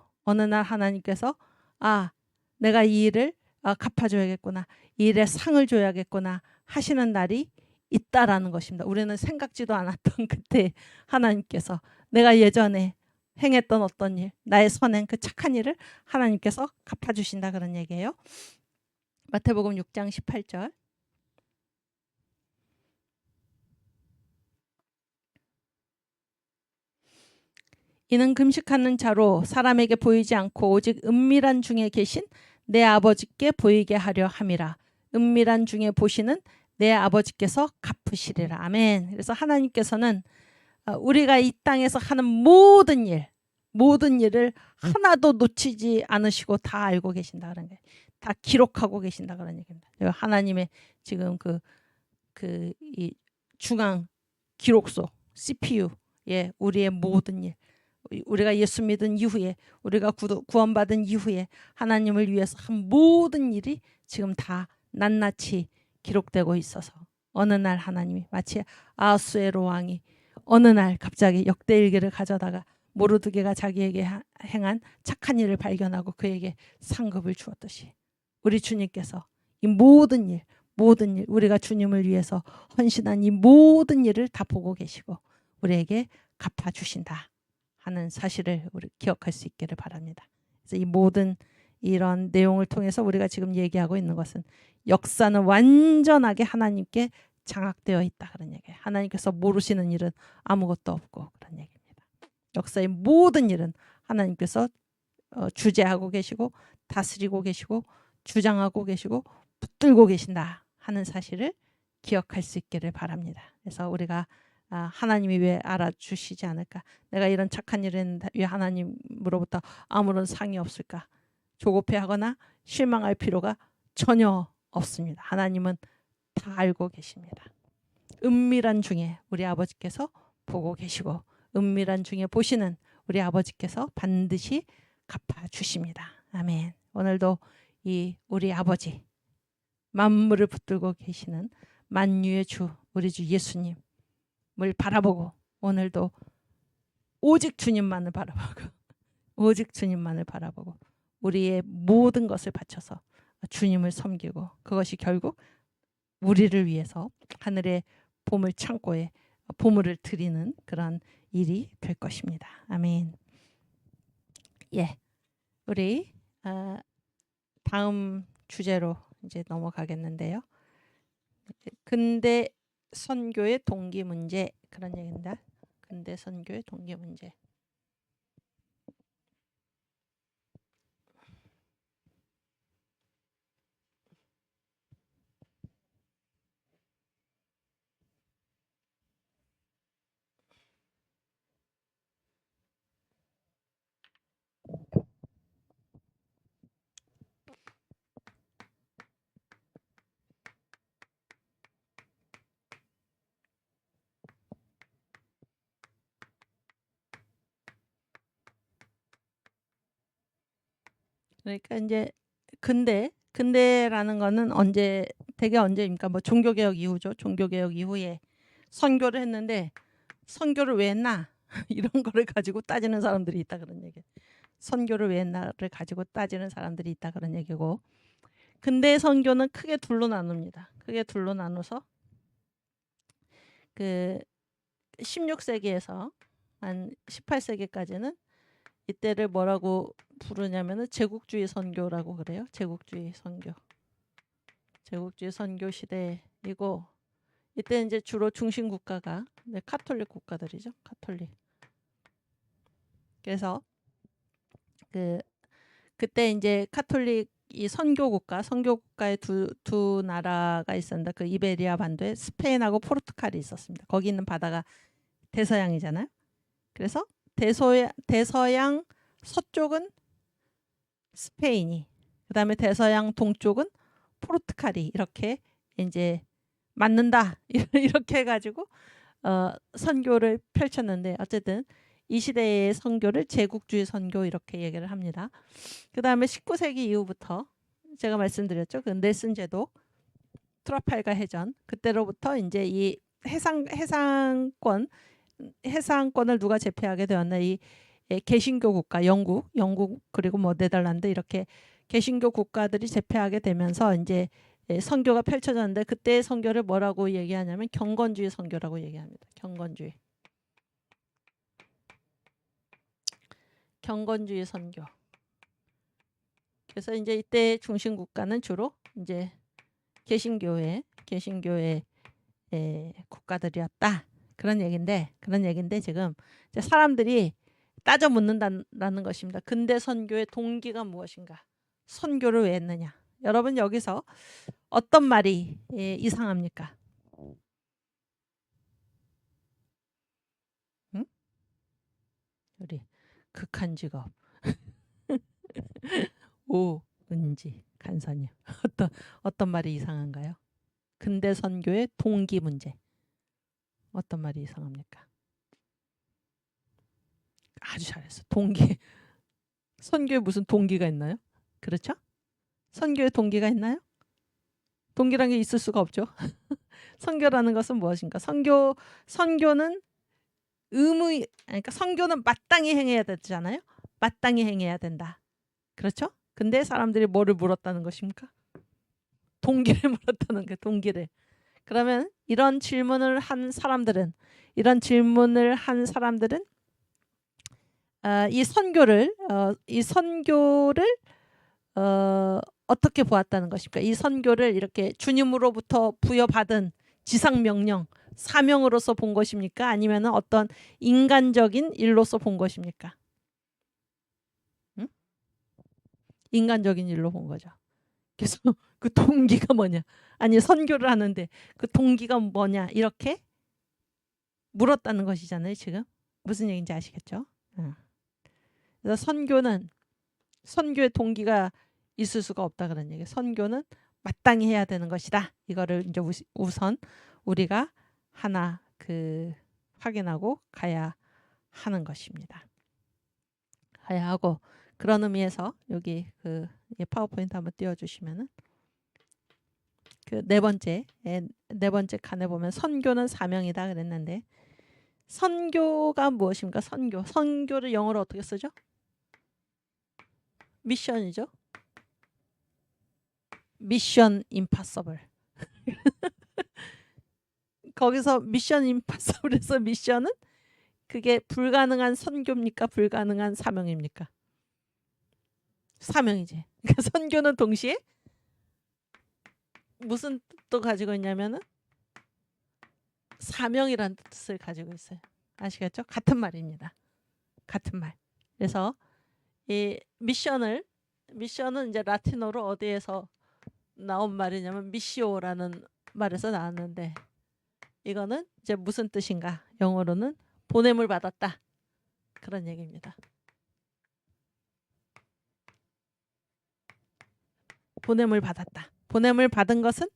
내가 이 일을 갚아줘야겠구나, 이 일에 상을 줘야겠구나 하시는 날이 있다라는 것입니다. 우리는 생각지도 않았던 그때 하나님께서 내가 예전에 행했던 어떤 일, 나의 선행, 그 착한 일을 하나님께서 갚아주신다 그런 얘기예요. 마태복음 6장 18절. 이는 금식하는 자로 사람에게 보이지 않고 오직 은밀한 중에 계신 내 아버지께 보이게 하려 함이라. 은밀한 중에 보시는 내 아버지께서 갚으시리라. 아멘. 그래서 하나님께서는 우리가 이 땅에서 하는 모든 일을 하나도 놓치지 않으시고 다 알고 계신다 그런 거예요. 다 기록하고 계신다 그런 얘기입니다. 하나님의 지금 이 중앙 기록소 CPU, 우리의 모든 일, 우리가 예수 믿은 이후에, 우리가 구원받은 이후에 하나님을 위해서 한 모든 일이 지금 다 낱낱이 기록되고 있어서 어느 날 하나님이 마치 아하수에로 왕이 어느 날 갑자기 역대일기를 가져다가 모르드게가 자기에게 행한 착한 일을 발견하고 그에게 상급을 주었듯이 우리 주님께서 이 모든 일, 우리가 주님을 위해서 헌신한 이 모든 일을 다 보고 계시고 우리에게 갚아주신다 하는 사실을 우리 기억할 수 있기를 바랍니다. 그래서 이 모든 이런 내용을 통해서 우리가 지금 얘기하고 있는 것은 역사는 완전하게 하나님께 장악되어 있다 그런 얘기예요. 하나님께서 모르시는 일은 아무것도 없고 그런 얘기입니다. 역사의 모든 일은 하나님께서 주재하고 계시고 다스리고 계시고 주장하고 계시고 붙들고 계신다 하는 사실을 기억할 수 있기를 바랍니다. 그래서 우리가 하나님이 왜 알아주시지 않을까? 내가 이런 착한 일을 했는데 왜 하나님으로부터 아무런 상이 없을까? 조급해하거나 실망할 필요가 전혀 없습니다. 하나님은 다 알고 계십니다. 은밀한 중에 우리 아버지께서 보고 계시고 은밀한 중에 보시는 우리 아버지께서 반드시 갚아주십니다. 아멘. 오늘도 이 우리 아버지, 만물을 붙들고 계시는 만유의 주, 우리 주 예수님을 바라보고 오늘도 오직 주님만을 바라보고 오직 주님만을 바라보고 우리의 모든 것을 바쳐서 주님을 섬기고 그것이 결국 우리를 위해서 하늘의 보물 창고에 보물을 드리는 그런 일이 될 것입니다. 아멘. 우리 다음 주제로 이제 넘어가겠는데요. 근대 선교의 동기 문제 그런 얘기입니다. 근대 선교의 동기 문제. 그러니까 이제 근대라는 거는 언제 대개 언제입니까? 뭐 종교개혁 이후죠. 종교개혁 이후에 선교를 했는데 선교를 왜 했나? 이런 거를 가지고 따지는 사람들이 있다 그런 얘기. 선교를 왜 했나를 가지고 따지는 사람들이 있다 그런 얘기고. 근대 선교는 크게 둘로 나눕니다. 크게 둘로 나눠서 그 16세기에서 한 18세기까지는 이때를 뭐라고 부르냐면은 제국주의 선교라고 그래요. 제국주의 선교. 제국주의 선교 시대이고 이때 이제 주로 중심 국가가 카톨릭 국가들이죠. 카톨릭. 그래서 그때 이제 카톨릭 이 선교 국가의 두 나라가 있었는데 그 이베리아 반도에 스페인하고 포르투갈이 있었습니다. 거기 있는 바다가 대서양이잖아요. 그래서 대서양 서쪽은 스페인이, 그다음에 대서양 동쪽은 포르투갈이 이렇게 이제 맞는다 이렇게 해가지고 선교를 펼쳤는데 어쨌든 이 시대의 선교를 제국주의 선교 이렇게 얘기를 합니다. 그 다음에 19세기 이후부터 제가 말씀드렸죠. 그 넬슨 제도, 트라팔가 해전 그때로부터 이제 이 해상권을 누가 제패하게 되었나 이 개신교 국가 영국 그리고 뭐 네덜란드 이렇게 개신교 국가들이 제패하게 되면서 이제 선교가 펼쳐졌는데 그때의 선교를 뭐라고 얘기하냐면 경건주의 선교라고 얘기합니다. 경건주의 선교. 그래서 이제 이때 중심 국가는 주로 이제 개신교의 국가들이었다. 그런 얘기인데 지금 이제 사람들이 따져 묻는다는 것입니다. 근대 선교의 동기가 무엇인가? 선교를 왜 했느냐? 여러분 여기서 어떤 말이 이상합니까? 응? 우리 극한 직업 오은지 간사님 어떤 말이 이상한가요? 근대 선교의 동기 문제 어떤 말이 이상합니까? 아주 잘했어. 동기 선교에 무슨 동기가 있나요? 그렇죠? 선교의 동기가 있나요? 동기란 게 있을 수가 없죠. 선교라는 것은 무엇인가? 선교는 그러니까 선교는 마땅히 행해야 되잖아요. 마땅히 행해야 된다. 그렇죠? 근데 사람들이 뭐를 물었다는 것입니까? 동기를 물었다는 게 동기를. 그러면 이런 질문을 한 사람들은 이 선교를 어떻게 보았다는 것입니까? 이 선교를 이렇게 주님으로부터 부여받은 지상명령, 사명으로서 본 것입니까? 아니면 어떤 인간적인 일로서 본 것입니까? 응? 인간적인 일로 본 거죠. 그래서 그 동기가 뭐냐? 아니 선교를 하는데 그 동기가 뭐냐? 이렇게 물었다는 것이잖아요. 지금 무슨 얘기인지 아시겠죠? 응. 그래서 선교의 동기가 있을 수가 없다 그런 얘기. 선교는 마땅히 해야 되는 것이다. 이거를 이제 우선 우리가 하나 확인하고 가야 하는 것입니다. 가야 하고 그런 의미에서 여기 파워포인트 한번 띄워주시면은 네 번째 칸에 보면 선교는 사명이다 그랬는데 선교가 무엇입니까? 선교를 영어로 어떻게 쓰죠? 미션이죠. 미션 임파서블. 거기서 미션 임파서블에서 미션은 그게 불가능한 선교입니까? 불가능한 사명입니까? 사명이지. 그러니까 선교는 동시에 무슨 뜻도 가지고 있냐면은 사명이라는 뜻을 가지고 있어요. 아시겠죠? 같은 말입니다. 같은 말. 그래서 이 미션은 이제 라틴어로 어디에서 나온 말이냐면 미시오라는 말에서 나왔는데 이거는 이제 무슨 뜻인가? 영어로는 보냄을 받았다. 그런 얘기입니다. 보냄을 받았다. 보냄을 받은 것은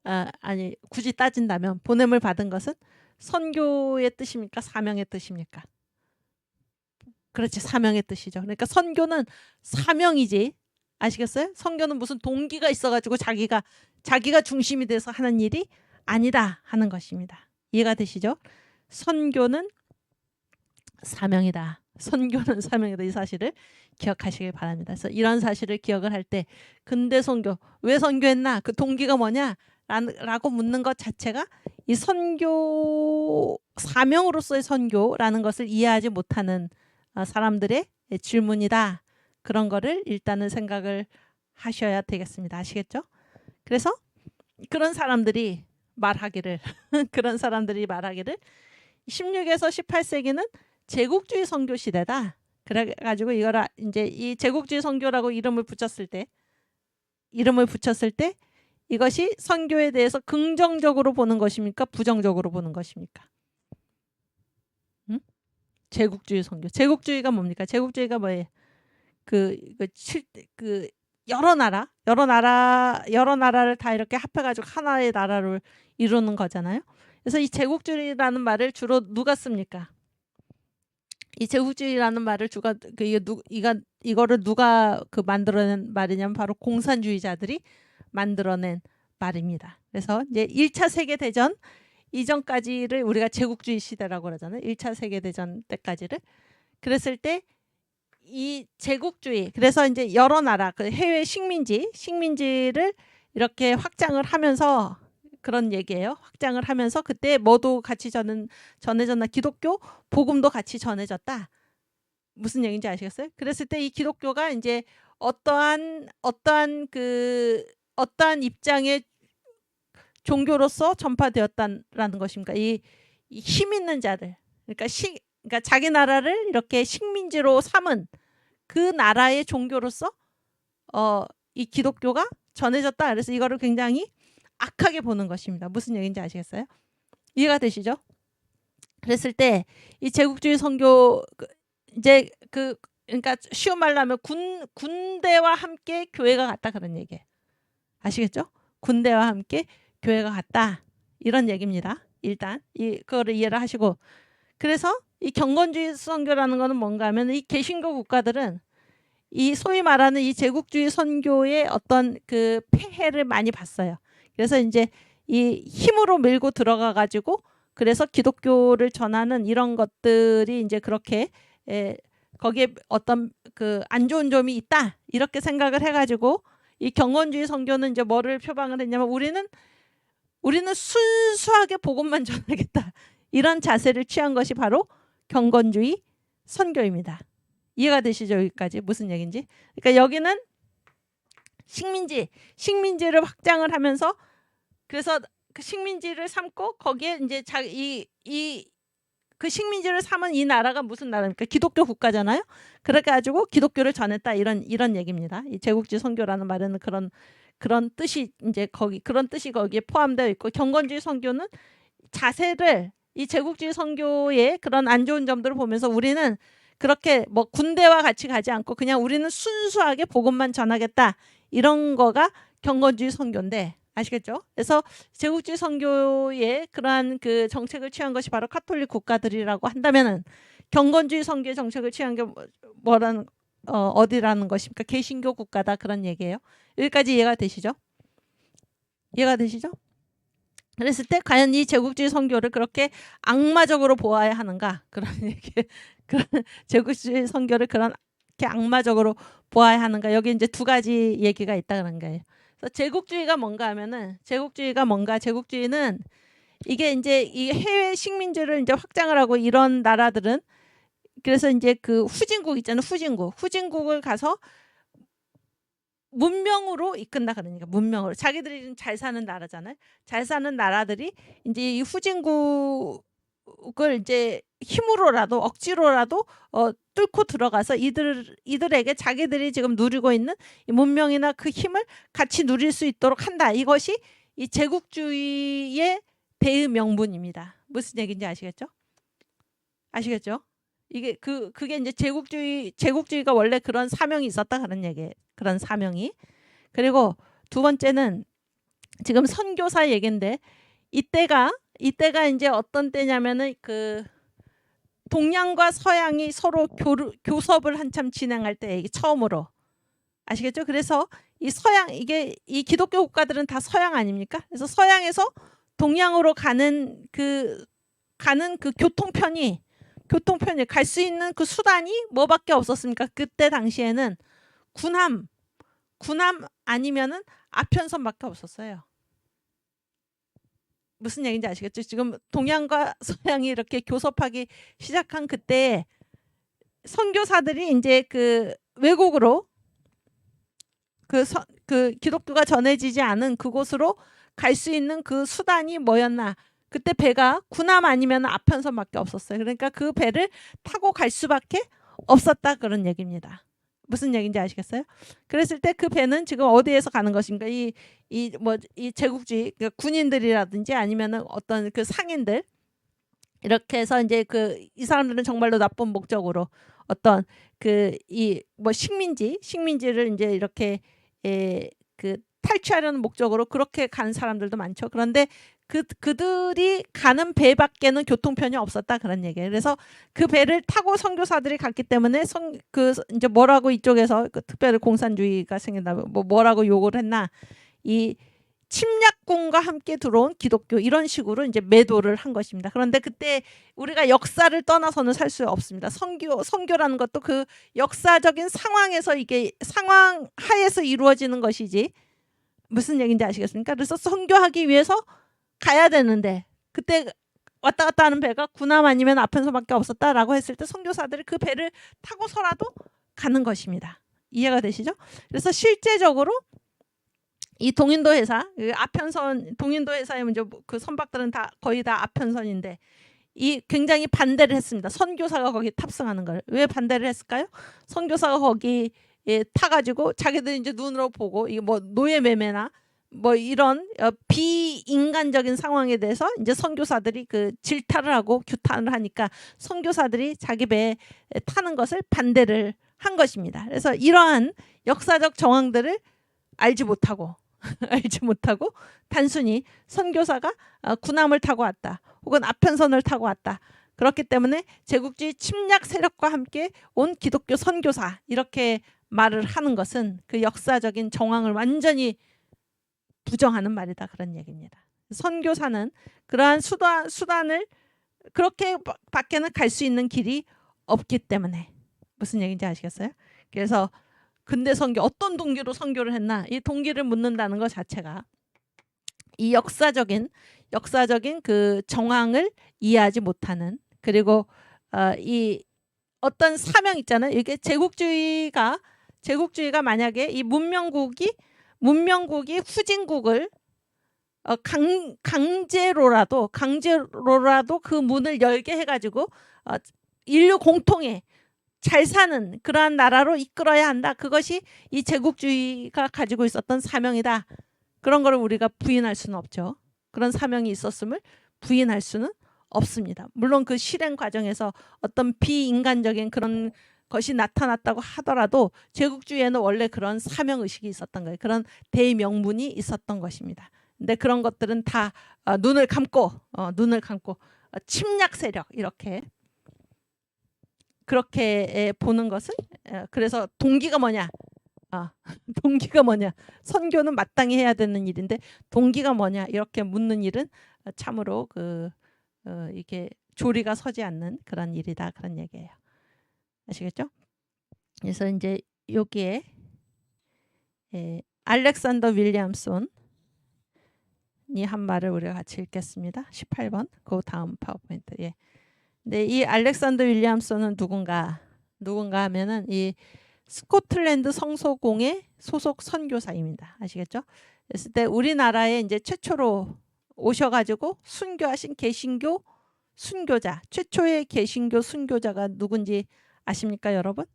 아니 굳이 따진다면 보냄을 받은 것은 선교의 뜻입니까? 사명의 뜻입니까? 그렇지, 사명의 뜻이죠. 그러니까 선교는 사명이지. 아시겠어요? 선교는 무슨 동기가 있어가지고 자기가 중심이 돼서 하는 일이 아니다 하는 것입니다. 이해가 되시죠? 선교는 사명이다. 선교는 사명이다. 이 사실을 기억하시길 바랍니다. 그래서 이런 사실을 기억을 할 때 근대 선교, 왜 선교했나? 그 동기가 뭐냐? 라고 묻는 것 자체가 이 선교, 사명으로서의 선교라는 것을 이해하지 못하는 사람들의 질문이다. 그런 거를 일단은 생각을 하셔야 되겠습니다. 아시겠죠? 그래서 그런 사람들이 말하기를 그런 사람들이 말하기를 16에서 18세기는 제국주의 선교 시대다. 그래가지고 이거라 이제 이 제국주의 선교라고 이름을 붙였을 때 이것이 선교에 대해서 긍정적으로 보는 것입니까? 부정적으로 보는 것입니까? 응? 제국주의 선교. 제국주의가 뭡니까? 제국주의가 뭐예요? 그 여러 나라를 다 이렇게 합해가지고 하나의 나라를 이루는 거잖아요. 그래서 이 제국주의라는 말을 주로 누가 씁니까? 이 제국주의라는 말을 이거를 누가 만들어낸 말이냐면 바로 공산주의자들이 만들어낸 말입니다. 그래서 이제 1차 세계대전 이전까지를 우리가 제국주의 시대라고 그러잖아요. 1차 세계대전 때까지를. 그랬을 때 이 제국주의, 그래서 이제 여러 나라, 그 해외 식민지를 이렇게 확장을 하면서 그런 얘기예요. 확장을 하면서 그때 뭐도 같이 전해졌나? 기독교 복음도 같이 전해졌다. 무슨 얘기인지 아시겠어요? 그랬을 때 이 기독교가 이제 어떠한 입장의 종교로서 전파되었다라는 것입니까? 이 힘 있는 자들, 그러니까 자기 나라를 이렇게 식민지로 삼은 그 나라의 종교로서 이 기독교가 전해졌다. 그래서 이거를 굉장히 악하게 보는 것입니다. 무슨 얘기인지 아시겠어요? 이해가 되시죠? 그랬을 때 이 제국주의 선교 이제 그러니까 쉬운 말로 하면 군대와 함께 교회가 같다 그런 얘기예요. 아시겠죠? 군대와 함께 교회가 같다 이런 얘기입니다. 일단 그거를 이해를 하시고, 그래서 이 경건주의 선교라는 거는 뭔가 하면 이 개신교 국가들은 이 소위 말하는 이 제국주의 선교의 어떤 그 폐해를 많이 봤어요. 그래서 이제 이 힘으로 밀고 들어가 가지고 그래서 기독교를 전하는 이런 것들이 이제 그렇게 거기에 어떤 그 안 좋은 점이 있다 이렇게 생각을 해가지고 이 경건주의 선교는 이제 뭐를 표방을 했냐면 우리는 순수하게 복음만 전하겠다 이런 자세를 취한 것이 바로 경건주의 선교입니다. 이해가 되시죠? 여기까지 무슨 얘기인지. 그러니까 여기는 식민지를 확장을 하면서 그래서 그 식민지를 삼고 거기에 이제 그 식민지를 삼은 이 나라가 무슨 나라입니까? 기독교 국가잖아요. 그래가지고 기독교를 전했다 이런 얘기입니다. 이 제국주의 선교라는 말에는 그런 뜻이 이제 그런 뜻이 거기에 포함되어 있고, 경건주의 선교는 자세를 이 제국주의 선교의 그런 안 좋은 점들을 보면서 우리는 그렇게 뭐 군대와 같이 가지 않고 그냥 우리는 순수하게 복음만 전하겠다 이런 거가 경건주의 선교인데, 아시겠죠? 그래서 제국주의 선교의 그러한 그 정책을 취한 것이 바로 카톨릭 국가들이라고 한다면은 경건주의 선교의 정책을 취한 게 뭐라는 어디라는 것입니까? 개신교 국가다 그런 얘기예요. 여기까지 이해가 되시죠? 이해가 되시죠? 그랬을 때 과연 이 제국주의 선교를 그렇게 악마적으로 보아야 하는가? 그런 얘기. 그런 제국주의 선교를 그렇게 악마적으로 보아야 하는가? 여기 이제 두 가지 얘기가 있다는 거예요. 그래서 제국주의가 뭔가 하면은 제국주의는 이게 이제 이 해외 식민지를 이제 확장을 하고 이런 나라들은 그래서 이제 그 후진국 있잖아요. 후진국을 가서 문명으로 이끈다 그러니까 문명으로 자기들이 잘 사는 나라잖아요. 잘 사는 나라들이 이제 이 후진국을 이제 힘으로라도 억지로라도 뚫고 들어가서 이들에게 자기들이 지금 누리고 있는 이 문명이나 그 힘을 같이 누릴 수 있도록 한다. 이것이 이 제국주의의 대의 명분입니다. 무슨 얘기인지 아시겠죠? 아시겠죠? 이게 그게 이제 제국주의가 원래 그런 사명이 있었다 그런 얘기예요. 그런 사명이. 그리고 두 번째는 지금 선교사 얘긴데 이때가 이제 어떤 때냐면은 동양과 서양이 서로 교섭을 한참 진행할 때 처음으로 아시겠죠? 그래서 이 서양 이게 이 기독교 국가들은 다 서양 아닙니까? 그래서 서양에서 동양으로 가는 그 교통편이 갈 수 있는 그 수단이 뭐밖에 없었습니까? 그때 당시에는 군함 아니면은 아편선밖에 없었어요. 무슨 얘기인지 아시겠죠? 지금 동양과 서양이 이렇게 교섭하기 시작한 그때 선교사들이 이제 그 외국으로 그 기독교가 전해지지 않은 그곳으로 갈 수 있는 그 수단이 뭐였나? 그때 배가 군함 아니면 아편선밖에 없었어요. 그러니까 그 배를 타고 갈 수밖에 없었다 그런 얘기입니다. 무슨 얘기인지 아시겠어요? 그랬을 때 그 배는 지금 어디에서 가는 것인가? 이 제국주의 그러니까 군인들이라든지 아니면은 어떤 그 상인들 이렇게 해서 이제 이 사람들은 정말로 나쁜 목적으로 어떤 식민지를 이제 이렇게 탈취하려는 목적으로 그렇게 간 사람들도 많죠. 그런데 그들이 가는 배밖에는 교통편이 없었다 그런 얘기예요. 그래서 그 배를 타고 선교사들이 갔기 때문에 이제 뭐라고 이쪽에서 특별히 공산주의가 생긴다면 뭐라고 욕을 했나? 이 침략군과 함께 들어온 기독교 이런 식으로 이제 매도를 한 것입니다. 그런데 그때 우리가 역사를 떠나서는 살 수 없습니다. 선교라는 것도 그 역사적인 상황에서 이게 상황 하에서 이루어지는 것이지 무슨 얘기인지 아시겠습니까? 그래서 선교하기 위해서 가야 되는데 그때 왔다 갔다 하는 배가 군함 아니면 아편선밖에 없었다라고 했을 때 선교사들이 그 배를 타고서라도 가는 것입니다. 이해가 되시죠? 그래서 실제적으로 이 동인도 회사, 동인도 회사의 이제 그 선박들은 다 거의 다 아편선인데 이 굉장히 반대를 했습니다. 선교사가 거기 탑승하는 걸. 왜 반대를 했을까요? 선교사가 거기 타가지고 자기들이 이제 눈으로 보고 이게 뭐 노예 매매나 뭐 이런 비인간적인 상황에 대해서 이제 선교사들이 그 질타를 하고 규탄을 하니까 선교사들이 자기 배에 타는 것을 반대를 한 것입니다. 그래서 이러한 역사적 정황들을 알지 못하고 단순히 선교사가 군함을 타고 왔다 혹은 아편선을 타고 왔다 그렇기 때문에 제국주의 침략 세력과 함께 온 기독교 선교사 이렇게 말을 하는 것은 그 역사적인 정황을 완전히 부정하는 말이다 그런 얘기입니다. 선교사는 그러한 수단을 그렇게 밖에는 갈 수 있는 길이 없기 때문에 무슨 얘기인지 아시겠어요? 그래서 근대 선교 어떤 동기로 선교를 했나 이 동기를 묻는다는 것 자체가 이 역사적인 그 정황을 이해하지 못하는 그리고 이 어떤 사명 있잖아요. 이게 제국주의가 만약에 이 문명국이 후진국을 강제로라도 그 문을 열게 해가지고 인류 공통의 잘 사는 그러한 나라로 이끌어야 한다. 그것이 이 제국주의가 가지고 있었던 사명이다. 그런 거를 우리가 부인할 수는 없죠. 그런 사명이 있었음을 부인할 수는 없습니다. 물론 그 실행 과정에서 어떤 비인간적인 그런 것이 나타났다고 하더라도 제국주의에는 원래 그런 사명의식이 있었던 거예요. 그런 대명분이 있었던 것입니다. 근데 그런 것들은 다 눈을 감고 침략 세력 그렇게 보는 것은 그래서 동기가 뭐냐? 선교는 마땅히 해야 되는 일인데 동기가 뭐냐? 이렇게 묻는 일은 참으로 이게 조리가 서지 않는 그런 일이다 그런 얘기예요. 아시겠죠? 그래서 이제 여기에 알렉산더 윌리엄슨이 한 말을 우리가 같이 읽겠습니다. 18번 그 다음 파워포인트. 예. 근데 이 알렉산더 윌리엄슨은 누군가 하면은 이 스코틀랜드 성소공회 소속 선교사입니다. 아시겠죠? 그랬을 때 우리나라에 이제 최초로 오셔가지고 순교하신 개신교 순교자, 최초의 개신교 순교자가 누군지 아십니까, 여러분?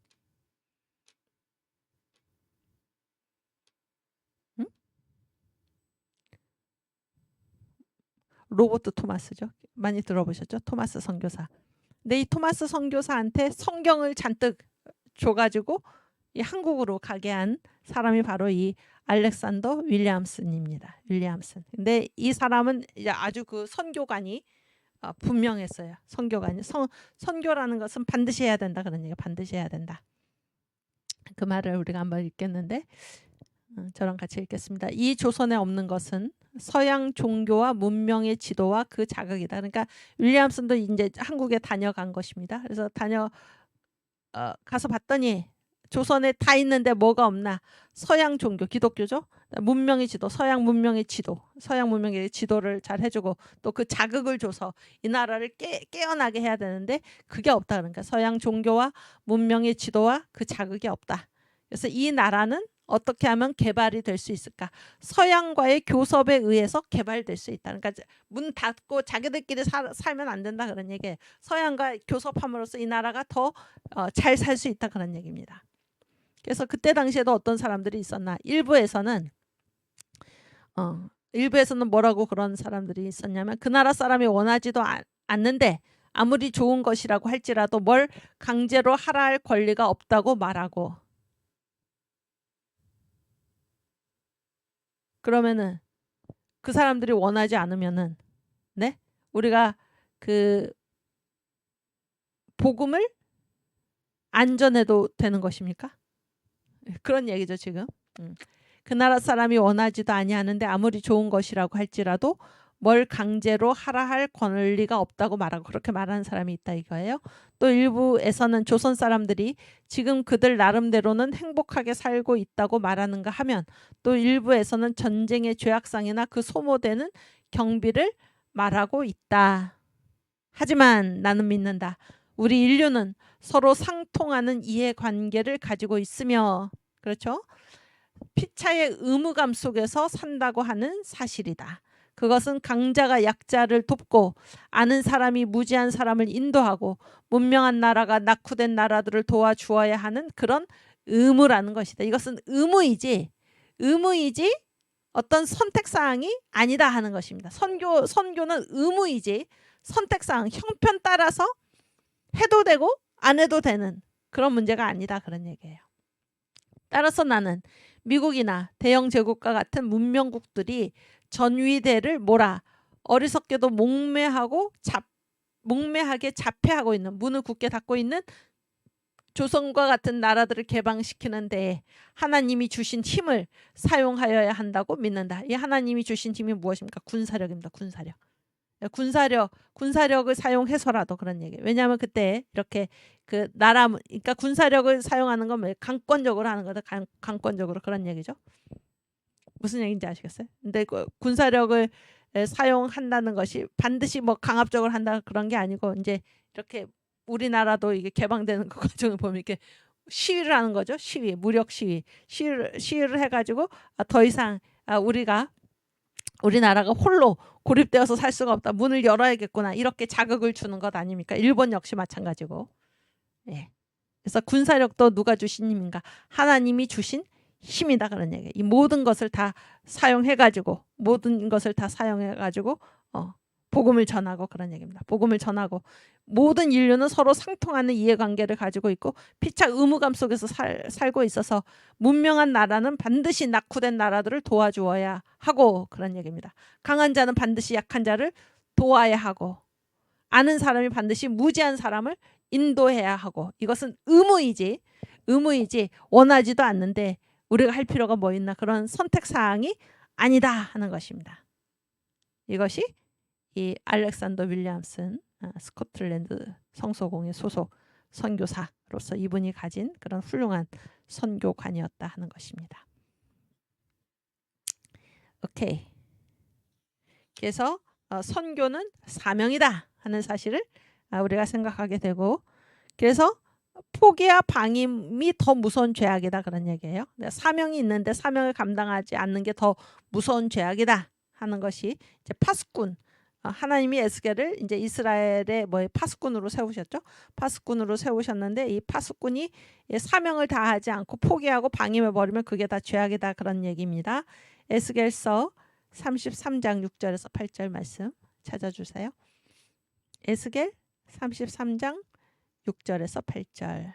응? 로버트 토마스죠. 많이 들어보셨죠? 토마스 선교사. 근데 이 토마스 선교사한테 성경을 잔뜩 줘가지고 이 한국으로 가게 한 사람이 바로 이 알렉산더 윌리엄슨입니다. 근데 이 사람은 이제 아주 그 선교관이 분명했어요. 선교가 아니 선교라는 것은 반드시 해야 된다 그런 얘기. 반드시 해야 된다. 그 말을 우리가 한번 읽겠는데 저랑 같이 읽겠습니다. 이 조선에 없는 것은 서양 종교와 문명의 지도와 그 자극이다. 그러니까 윌리엄슨도 이제 한국에 다녀간 것입니다. 그래서 가서 봤더니 조선에 다 있는데 뭐가 없나? 서양 종교, 기독교죠. 문명의 지도, 서양 문명의 지도, 서양 문명의 지도를 잘 해주고 또 그 자극을 줘서 이 나라를 깨어나게 해야 되는데 그게 없다. 그러니까 서양 종교와 문명의 지도와 그 자극이 없다. 그래서 이 나라는 어떻게 하면 개발이 될 수 있을까? 서양과의 교섭에 의해서 개발될 수 있다. 그러니까 문 닫고 자기들끼리 살면 안 된다 그런 얘기예요. 서양과 교섭함으로써 이 나라가 더 잘 살 수 있다 그런 얘기입니다. 그래서 그때 당시에도 어떤 사람들이 있었나? 일부에서는 뭐라고 그런 사람들이 있었냐면 그 나라 사람이 원하지도 않는데 아무리 좋은 것이라고 할지라도 뭘 강제로 하라 할 권리가 없다고 말하고 그러면은 그 사람들이 원하지 않으면은 네? 우리가 그 복음을 안 전해도 되는 것입니까? 그런 얘기죠 지금. 그 나라 사람이 원하지도 아니하는데 아무리 좋은 것이라고 할지라도 뭘 강제로 하라 할 권리가 없다고 말하고 그렇게 말하는 사람이 있다 이거예요. 또 일부에서는 조선 사람들이 지금 그들 나름대로는 행복하게 살고 있다고 말하는가 하면 또 일부에서는 전쟁의 죄악상이나 그 소모되는 경비를 말하고 있다. 하지만 나는 믿는다. 우리 인류는 서로 상통하는 이해관계를 가지고 있으며 그렇죠? 피차의 의무감 속에서 산다고 하는 사실이다. 그것은 강자가 약자를 돕고 아는 사람이 무지한 사람을 인도하고 문명한 나라가 낙후된 나라들을 도와주어야 하는 그런 의무라는 것이다. 이것은 의무이지 어떤 선택사항이 아니다 하는 것입니다. 선교는 의무이지 선택사항 형편 따라서 해도 되고 안 해도 되는 그런 문제가 아니다 그런 얘기예요. 따라서 나는 미국이나 대영 제국과 같은 문명국들이 전위대를 어리석게도 몽매하게 자폐하고 있는 문을 굳게 닫고 있는 조선과 같은 나라들을 개방시키는 데에 하나님이 주신 힘을 사용하여야 한다고 믿는다. 이 하나님이 주신 힘이 무엇입니까? 군사력입니다. 군사력을 사용해서라도 그런 얘기. 왜냐하면 그때 이렇게 그 나라 그러니까 군사력을 사용하는 건 강권적으로 하는 거다. 강권적으로 그런 얘기죠. 무슨 얘기인지 아시겠어요? 근데 그 군사력을 사용한다는 것이 반드시 뭐 강압적으로 한다 그런 게 아니고 이제 이렇게 우리나라도 이게 개방되는 그 과정을 보면 이렇게 시위를 하는 거죠. 무력 시위를 해가지고 더 이상 우리나라가 홀로 고립되어서 살 수가 없다. 문을 열어야겠구나. 이렇게 자극을 주는 것 아닙니까? 일본 역시 마찬가지고. 예. 그래서 군사력도 누가 주신 힘인가? 하나님이 주신 힘이다 그런 얘기예요. 이 모든 것을 다 사용해가지고 복음을 전하고 그런 얘기입니다. 복음을 전하고 모든 인류는 서로 상통하는 이해관계를 가지고 있고 피차 의무감 속에서 살고 있어서 문명한 나라는 반드시 낙후된 나라들을 도와주어야 하고 그런 얘기입니다. 강한 자는 반드시 약한 자를 도와야 하고 아는 사람이 반드시 무지한 사람을 인도해야 하고 이것은 의무이지 원하지도 않는데 우리가 할 필요가 뭐 있나 그런 선택사항이 아니다 하는 것입니다. 이것이 이 알렉산더 윌리엄슨 스코틀랜드 성소공회 소속 선교사로서 이분이 가진 그런 훌륭한 선교관이었다 하는 것입니다. 오케이. 그래서 선교는 사명이다 하는 사실을 우리가 생각하게 되고 그래서 포기와 방임이 더 무서운 죄악이다 그런 얘기예요. 사명이 있는데 사명을 감당하지 않는 게 더 무서운 죄악이다 하는 것이 이제 파수꾼 하나님이 에스겔을 이제 이스라엘의 파수꾼으로 세우셨죠. 파수꾼으로 세우셨는데 이 파수꾼이 사명을 다하지 않고 포기하고 방임해 버리면 그게 다 죄악이다 그런 얘기입니다. 에스겔서 33장 6절에서 8절 말씀 찾아주세요. 에스겔 33장 6절에서 8절.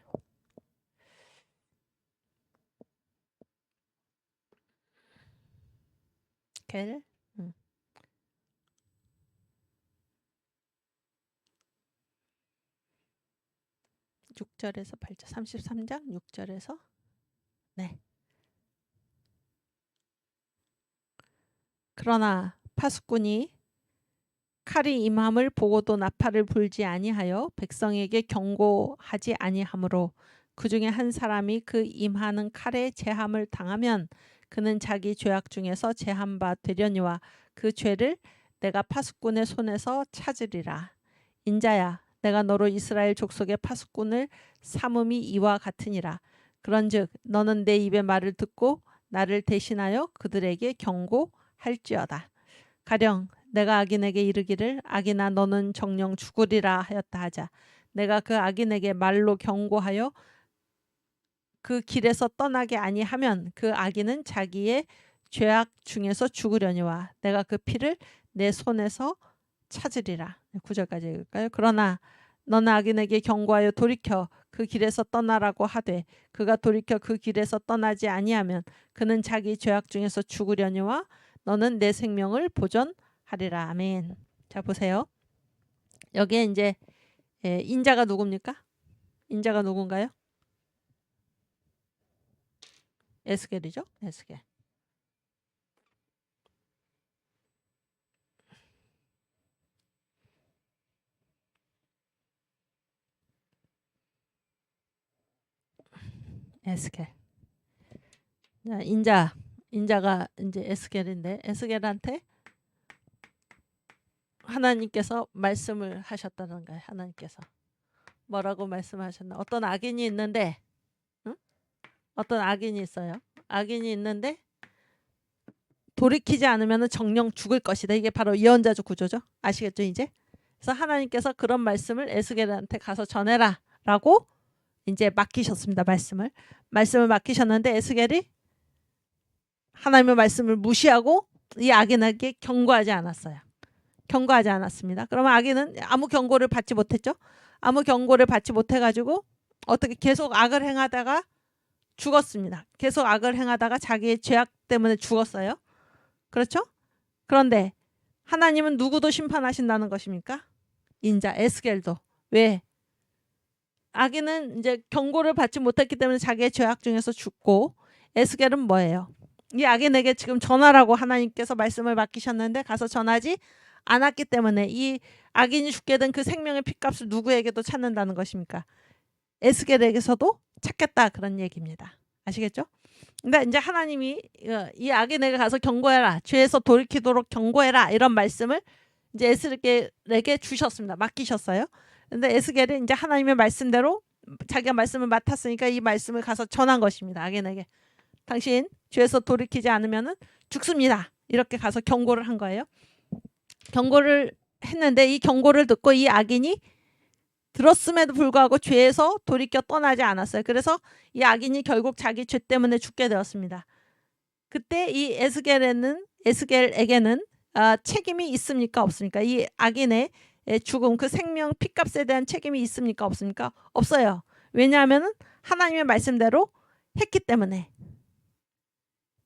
6절에서 8절, 33장 6절에서 네. 그러나 파수꾼이 칼이 임함을 보고도 나팔을 불지 아니하여 백성에게 경고하지 아니하므로 그 중에 한 사람이 그 임하는 칼에 제함을 당하면 그는 자기 죄악 중에서 제한 바 되려니와 그 죄를 내가 파수꾼의 손에서 찾으리라. 인자야, 내가 너로 이스라엘 족속의 파수꾼을 삼음이 이와 같으니라. 그런즉 너는 내 입의 말을 듣고 나를 대신하여 그들에게 경고할지어다. 가령 내가 악인에게 이르기를 악인아 너는 정녕 죽으리라 하였다 하자. 내가 그 악인에게 말로 경고하여 그 길에서 떠나게 아니하면 그 악인은 자기의 죄악 중에서 죽으려니와 내가 그 피를 내 손에서 찾으리라. 9절까지 읽을까요? 그러나 너는 악인에게 경고하여 돌이켜 그 길에서 떠나라고 하되 그가 돌이켜 그 길에서 떠나지 아니하면 그는 자기 죄악 중에서 죽으려니와 너는 내 생명을 보존하리라. 아멘. 자 보세요. 여기에 이제 인자가 누굽니까? 인자가 누군가요? 에스겔이죠. 에스겔. 에스겔. 인자가 이제 에스겔인데 에스겔한테 하나님께서 말씀을 하셨다는 거예요. 하나님께서 뭐라고 말씀하셨나? 어떤 악인이 있는데, 응? 어떤 악인이 있어요. 악인이 있는데 돌이키지 않으면 정령 죽을 것이다. 이게 바로 예언자적 구조죠. 아시겠죠 이제? 그래서 하나님께서 그런 말씀을 에스겔한테 가서 전해라라고 이제 맡기셨습니다. 말씀을 맡기셨는데 에스겔이 하나님의 말씀을 무시하고 이 악인에게 경고하지 않았어요. 경고하지 않았습니다. 그러면 악인은 아무 경고를 받지 못했죠. 아무 경고를 받지 못해가지고 어떻게 계속 악을 행하다가 죽었습니다. 계속 악을 행하다가 자기의 죄악 때문에 죽었어요. 그렇죠? 그런데 하나님은 누구도 심판하신다는 것입니까? 인자 에스겔도. 왜? 악인은 이제 경고를 받지 못했기 때문에 자기의 죄악 중에서 죽고 에스겔은 뭐예요? 이 악인에게 지금 전하라고 하나님께서 말씀을 맡기셨는데 가서 전하지 않았기 때문에 이 악인이 죽게 된 그 생명의 핏값을 누구에게도 찾는다는 것입니까? 에스겔에게서도 찾겠다 그런 얘기입니다. 아시겠죠? 근데 이제 하나님이 이 악인에게 가서 경고해라. 죄에서 돌이키도록 경고해라. 이런 말씀을 이제 에스겔에게 주셨습니다. 맡기셨어요. 근데 에스겔이 이제 하나님의 말씀대로 자기가 말씀을 맡았으니까 이 말씀을 가서 전한 것입니다. 악인에게. 당신 죄에서 돌이키지 않으면 죽습니다. 이렇게 가서 경고를 한 거예요. 경고를 했는데 이 경고를 듣고 이 악인이 들었음에도 불구하고 죄에서 돌이켜 떠나지 않았어요. 그래서 이 악인이 결국 자기 죄 때문에 죽게 되었습니다. 그때 이 에스겔에게는 책임이 있습니까? 없습니까? 이 악인의 죽음, 그 생명 핏값에 대한 책임이 있습니까? 없습니까? 없어요. 왜냐하면 하나님의 말씀대로 했기 때문에.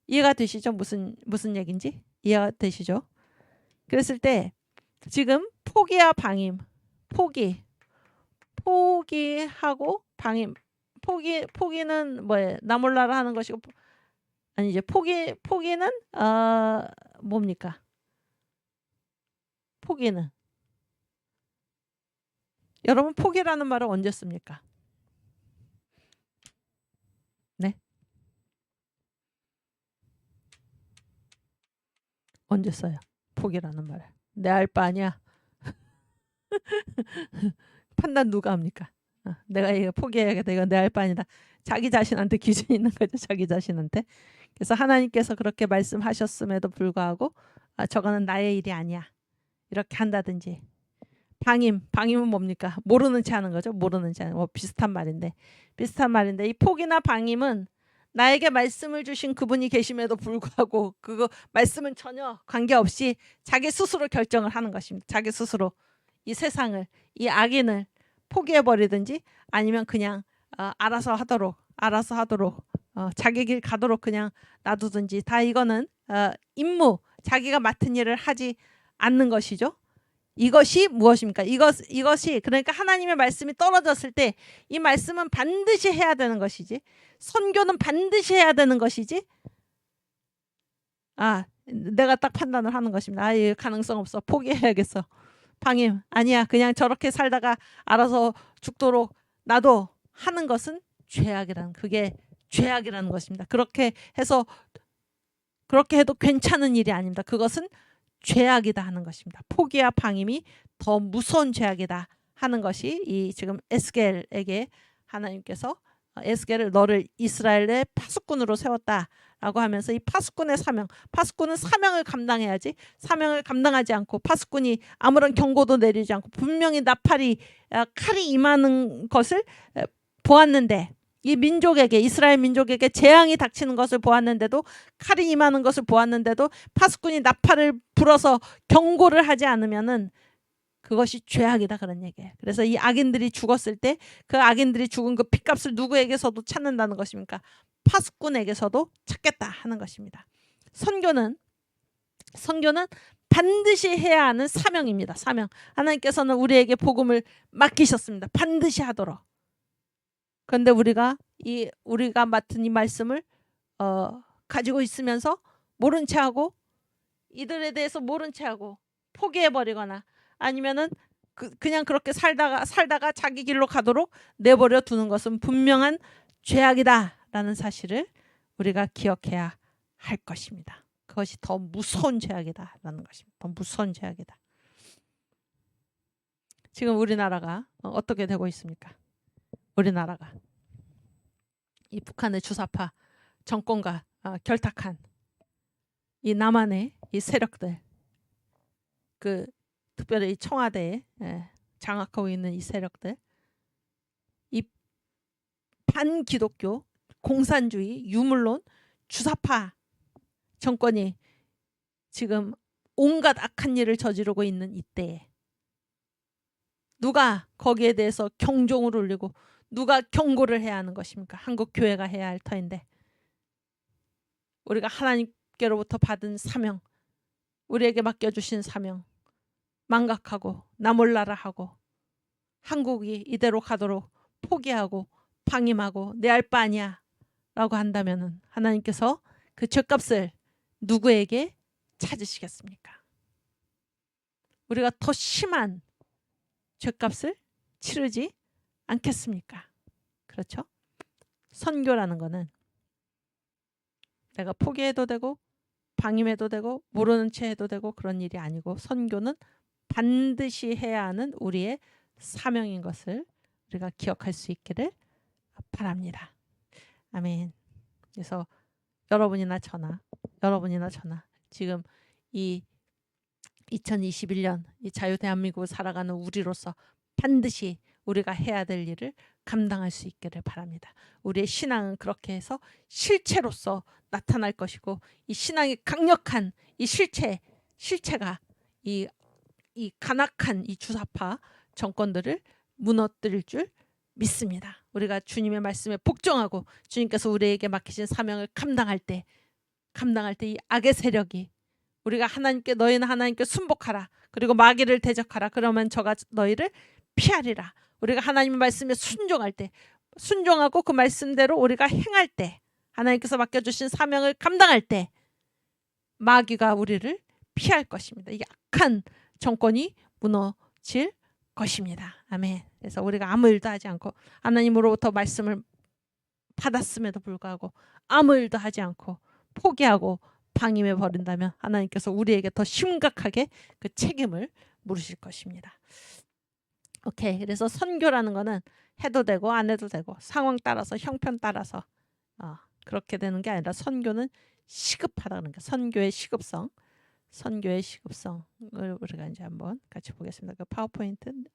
이해가 되시죠? 무슨 얘기인지 이해가 되시죠? 그랬을 때 지금 포기와 방임, 포기하고 방임, 포기는 뭐예요? 나 몰라라 하는 것이고, 아니 이제 포기는 뭡니까? 포기는 여러분 포기라는 말을 언제 씁니까? 네? 언제 써요? 포기라는 말을. 내 알 바 아니야. 판단 누가 합니까? 내가 이거 포기해야겠다. 이건 내 알 바 아니다. 자기 자신한테 기준이 있는 거죠. 자기 자신한테. 그래서 하나님께서 그렇게 말씀하셨음에도 불구하고 저거는 나의 일이 아니야. 이렇게 한다든지. 방임은 뭡니까? 모르는 채 하는 거죠. 모르는 채 하는 뭐 비슷한 말인데 이 포기나 방임은 나에게 말씀을 주신 그분이 계심에도 불구하고 그거 말씀은 전혀 관계없이 자기 스스로 결정을 하는 것입니다. 자기 스스로 이 세상을, 이 악인을 포기해버리든지 아니면 그냥 알아서 하도록 자기 길 가도록 그냥 놔두든지 다 이거는 임무, 자기가 맡은 일을 하지 않는 것이죠. 이것이 무엇입니까? 이것이 그러니까 하나님의 말씀이 떨어졌을 때 이 말씀은 반드시 해야 되는 것이지. 선교는 반드시 해야 되는 것이지. 내가 딱 판단을 하는 것입니다. 이 가능성 없어. 포기해야겠어. 방임 아니야. 그냥 저렇게 살다가 알아서 죽도록 나도 하는 것은 그게 죄악이라는 것입니다. 그렇게 해도 괜찮은 일이 아닙니다. 그것은 죄악이다 하는 것입니다. 포기와 방임이 더 무서운 죄악이다 하는 것이 이 지금 에스겔에게 하나님께서 에스겔을 너를 이스라엘의 파수꾼으로 세웠다라고 하면서 이 파수꾼의 파수꾼은 사명을 감당해야지. 사명을 감당하지 않고 파수꾼이 아무런 경고도 내리지 않고 분명히 칼이 임하는 것을 보았는데 이 이스라엘 민족에게 재앙이 닥치는 것을 보았는데도 칼이 임하는 것을 보았는데도 파수꾼이 나팔을 불어서 경고를 하지 않으면은 그것이 죄악이다 그런 얘기예요. 그래서 이 악인들이 죽었을 때 그 악인들이 죽은 그 핏값을 누구에게서도 찾는다는 것입니까? 파수꾼에게서도 찾겠다 하는 것입니다. 선교는 반드시 해야 하는 사명입니다. 사명. 하나님께서는 우리에게 복음을 맡기셨습니다. 반드시 하도록. 그런데 우리가 맡은 이 말씀을 가지고 있으면서 모른 채하고 이들에 대해서 모른 채하고 포기해버리거나 아니면은 그냥 그렇게 살다가 자기 길로 가도록 내버려 두는 것은 분명한 죄악이다라는 사실을 우리가 기억해야 할 것입니다. 그것이 더 무서운 죄악이다라는 것입니다. 더 무서운 죄악이다. 지금 우리나라가 어떻게 되고 있습니까? 우리나라가 이 북한의 주사파 정권과 결탁한 이 남한의 이 세력들, 특별히 청와대에 장악하고 있는 이 세력들, 이 반기독교, 공산주의, 유물론, 주사파 정권이 지금 온갖 악한 일을 저지르고 있는 이때에 누가 거기에 대해서 경종을 울리고 누가 경고를 해야 하는 것입니까? 한국 교회가 해야 할 터인데 우리가 하나님께로부터 받은 사명, 우리에게 맡겨주신 사명 망각하고 나 몰라라 하고 한국이 이대로 가도록 포기하고 방임하고 내 알 바 아니야 라고 한다면 하나님께서 그 죄값을 누구에게 찾으시겠습니까? 우리가 더 심한 죄값을 치르지 않겠습니까? 그렇죠? 선교라는 거는 내가 포기해도 되고 방임해도 되고 모르는 채 해도 되고 그런 일이 아니고 선교는 반드시 해야 하는 우리의 사명인 것을 우리가 기억할 수 있기를 바랍니다. 아멘. 그래서 여러분이나 저나 지금 이 2021년 이 자유 대한민국을 살아가는 우리로서 반드시 우리가 해야 될 일을 감당할 수 있기를 바랍니다. 우리의 신앙은 그렇게 해서 실체로서 나타날 것이고 이 신앙의 강력한 이 실체가 이 간악한 이 주사파 정권들을 무너뜨릴 줄 믿습니다. 우리가 주님의 말씀에 복종하고 주님께서 우리에게 맡기신 사명을 감당할 때 이 악의 세력이 우리가 너희는 하나님께 순복하라. 그리고 마귀를 대적하라. 그러면 저가 너희를 피하리라. 우리가 하나님의 말씀에 순종하고 그 말씀대로 우리가 행할 때 하나님께서 맡겨주신 사명을 감당할 때 마귀가 우리를 피할 것입니다. 이 악한 정권이 무너질 것입니다. 아멘. 그래서 우리가 아무 일도 하지 않고 하나님으로부터 말씀을 받았음에도 불구하고 아무 일도 하지 않고 포기하고 방임해 버린다면 하나님께서 우리에게 더 심각하게 그 책임을 물으실 것입니다. 오케이. 그래서 선교라는 거는 해도 되고 안 해도 되고 상황 따라서 형편 따라서 그렇게 되는 게 아니라 선교는 시급하다는 게 선교의 시급성을 우리가 이제 한번 같이 보겠습니다. 그 파워포인트가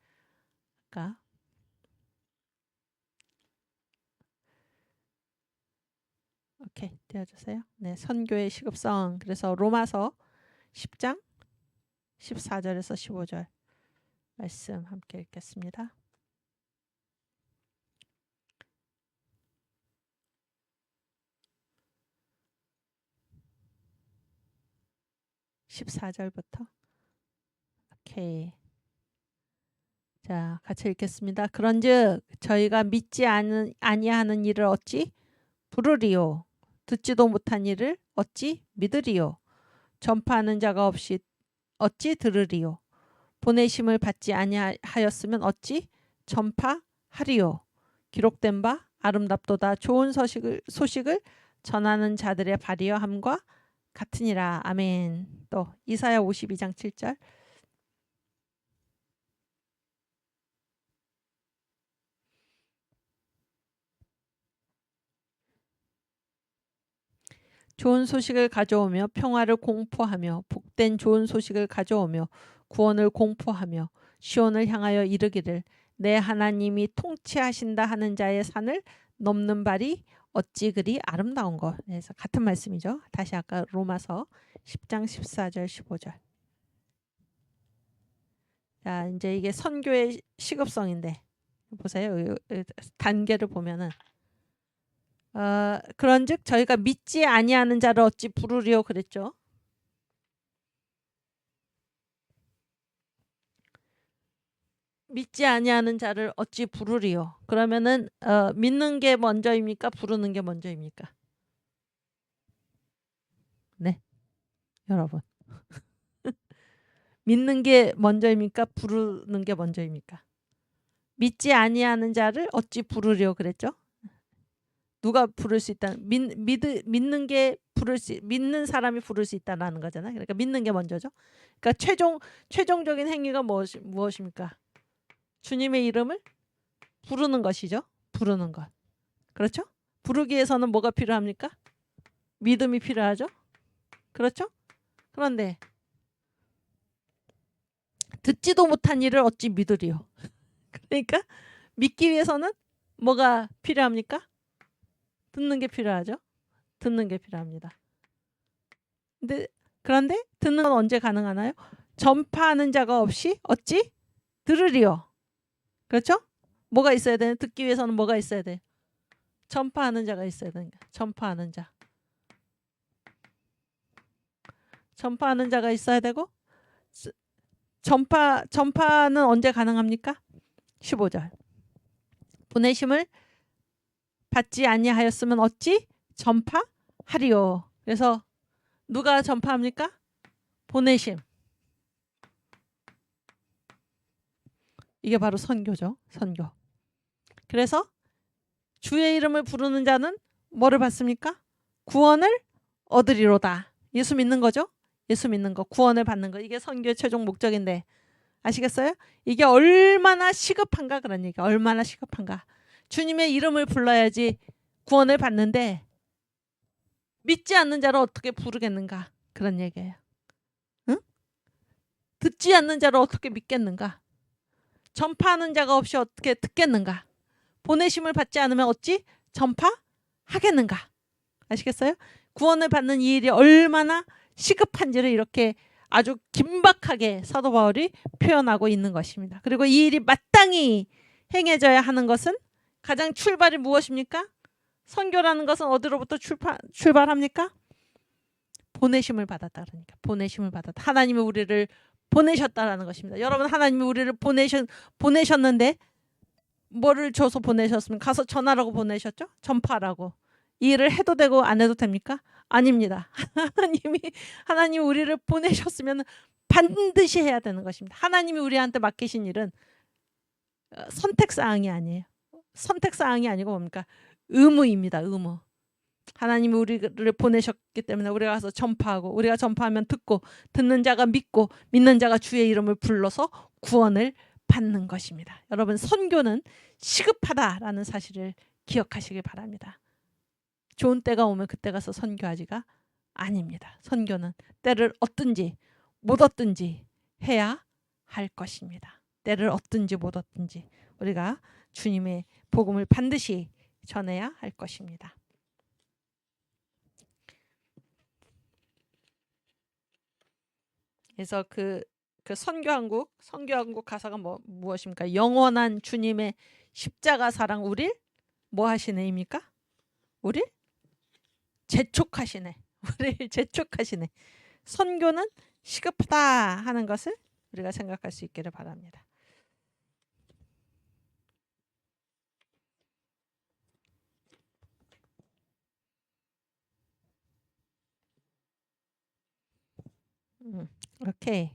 오케이 띄워주세요. 네, 선교의 시급성. 그래서 로마서 10장 14절에서 15절 말씀 함께 읽겠습니다. 14절부터 오케이. 자, 같이 읽겠습니다. 그런즉 저희가 믿지 아니하는 일을 어찌 부르리요. 듣지도 못한 일을 어찌 믿으리요. 전파하는 자가 없이 어찌 들으리요. 보내심을 받지 아니하였으면 어찌 전파하리요. 기록된 바 아름답도다 좋은 소식을 전하는 자들의 발이여함과 같으니라. 아멘. 또 이사야 52장 7절. 좋은 소식을 가져오며 평화를 공포하며 복된 좋은 소식을 가져오며 구원을 공포하며 시온을 향하여 이르기를 내 하나님이 통치하신다 하는 자의 산을 넘는 발이 어찌 그리 아름다운 것. 그래서 같은 말씀이죠. 다시 아까 로마서 10장 14절 15절. 자, 이제 이게 선교의 시급성인데 보세요. 단계를 보면은 그런즉 저희가 믿지 아니하는 자를 어찌 부르리요 그랬죠. 믿지 아니하는 자를 어찌 부르리요. 그러면은 믿는 게 먼저입니까? 부르는 게 먼저입니까? 네, 여러분. 믿는 게 먼저입니까? 부르는 게 먼저입니까? 믿지 아니하는 자를 어찌 부르려 그랬죠? 누가 부를 수 있다? 믿는 게 믿는 사람이 부를 수 있다라는 거잖아요. 그러니까 믿는 게 먼저죠. 그러니까 최종적인 행위가 무엇입니까? 주님의 이름을 부르는 것이죠. 부르는 것. 그렇죠? 부르기 위해서는 뭐가 필요합니까? 믿음이 필요하죠. 그렇죠? 그런데 듣지도 못한 일을 어찌 믿으리요. 그러니까 믿기 위해서는 뭐가 필요합니까? 듣는 게 필요하죠. 듣는 게 필요합니다. 그런데 듣는 건 언제 가능하나요? 전파하는 자가 없이 어찌 들으리요. 그렇죠? 뭐가 있어야 되는? 듣기 위해서는 뭐가 있어야 돼? 전파하는 자가 있어야 되는 거야. 전파하는 자. 전파하는 자가 있어야 되고 전파는 언제 가능합니까? 15절. 보내심을 받지 아니하였으면 어찌 전파하리요. 그래서 누가 전파합니까? 보내심. 이게 바로 선교죠. 선교. 그래서 주의 이름을 부르는 자는 뭐를 받습니까? 구원을 얻으리로다. 예수 믿는 거죠. 예수 믿는 거. 구원을 받는 거. 이게 선교의 최종 목적인데 아시겠어요? 이게 얼마나 시급한가 그런 얘기가. 얼마나 시급한가. 주님의 이름을 불러야지 구원을 받는데 믿지 않는 자를 어떻게 부르겠는가. 그런 얘기예요. 응? 듣지 않는 자를 어떻게 믿겠는가. 전파하는 자가 없이 어떻게 듣겠는가. 보내심을 받지 않으면 어찌 전파하겠는가. 아시겠어요? 구원을 받는 이 일이 얼마나 시급한지를 이렇게 아주 긴박하게 사도 바울이 표현하고 있는 것입니다. 그리고 이 일이 마땅히 행해져야 하는 것은 가장 출발이 무엇입니까? 선교라는 것은 어디로부터 출발합니까? 보내심을 받았다. 그러니까 보내심을 받았다. 하나님이 우리를 보내셨다라는 것입니다. 여러분, 하나님이 우리를 보내셨는데 뭐를 줘서 보내셨으면 가서 전하라고 보내셨죠? 전파라고. 이 일을 해도 되고 안 해도 됩니까? 아닙니다. 하나님이 우리를 보내셨으면 반드시 해야 되는 것입니다. 하나님이 우리한테 맡기신 일은 선택사항이 아니에요. 선택사항이 아니고 뭡니까? 의무입니다. 의무. 하나님이 우리를 보내셨기 때문에 우리가 가서 전파하고 우리가 전파하면 듣고 듣는 자가 믿고 믿는 자가 주의 이름을 불러서 구원을 받는 것입니다. 여러분, 선교는 시급하다라는 사실을 기억하시길 바랍니다. 좋은 때가 오면 그때 가서 선교하지가 아닙니다. 선교는 때를 얻든지 못 얻든지 해야 할 것입니다. 때를 얻든지 못 얻든지 우리가 주님의 복음을 반드시 전해야 할 것입니다. 그래서 그 선교한국 가사가 무엇입니까? 영원한 주님의 십자가 사랑 우릴 뭐 하시네입니까? 우릴 재촉하시네. 우리를 재촉하시네. 선교는 시급하다 하는 것을 우리가 생각할 수 있기를 바랍니다. 오케이.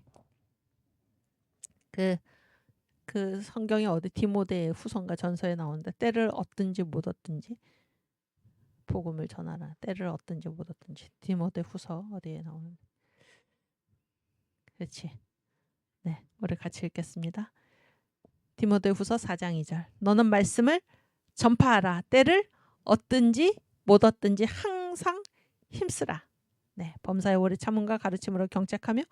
그 성경이 어디 디모데 후서인가 전서에 나오는데 때를 얻든지 못 얻든지 복음을 전하라. 때를 얻든지 못 얻든지 디모데 후서 어디에 나오는? 그렇지. 네, 우리 같이 읽겠습니다. 디모데 후서 4장 2절. 너는 말씀을 전파하라. 때를 얻든지 못 얻든지 항상 힘쓰라. 네, 범사의 오래 참음과 가르침으로 경책하며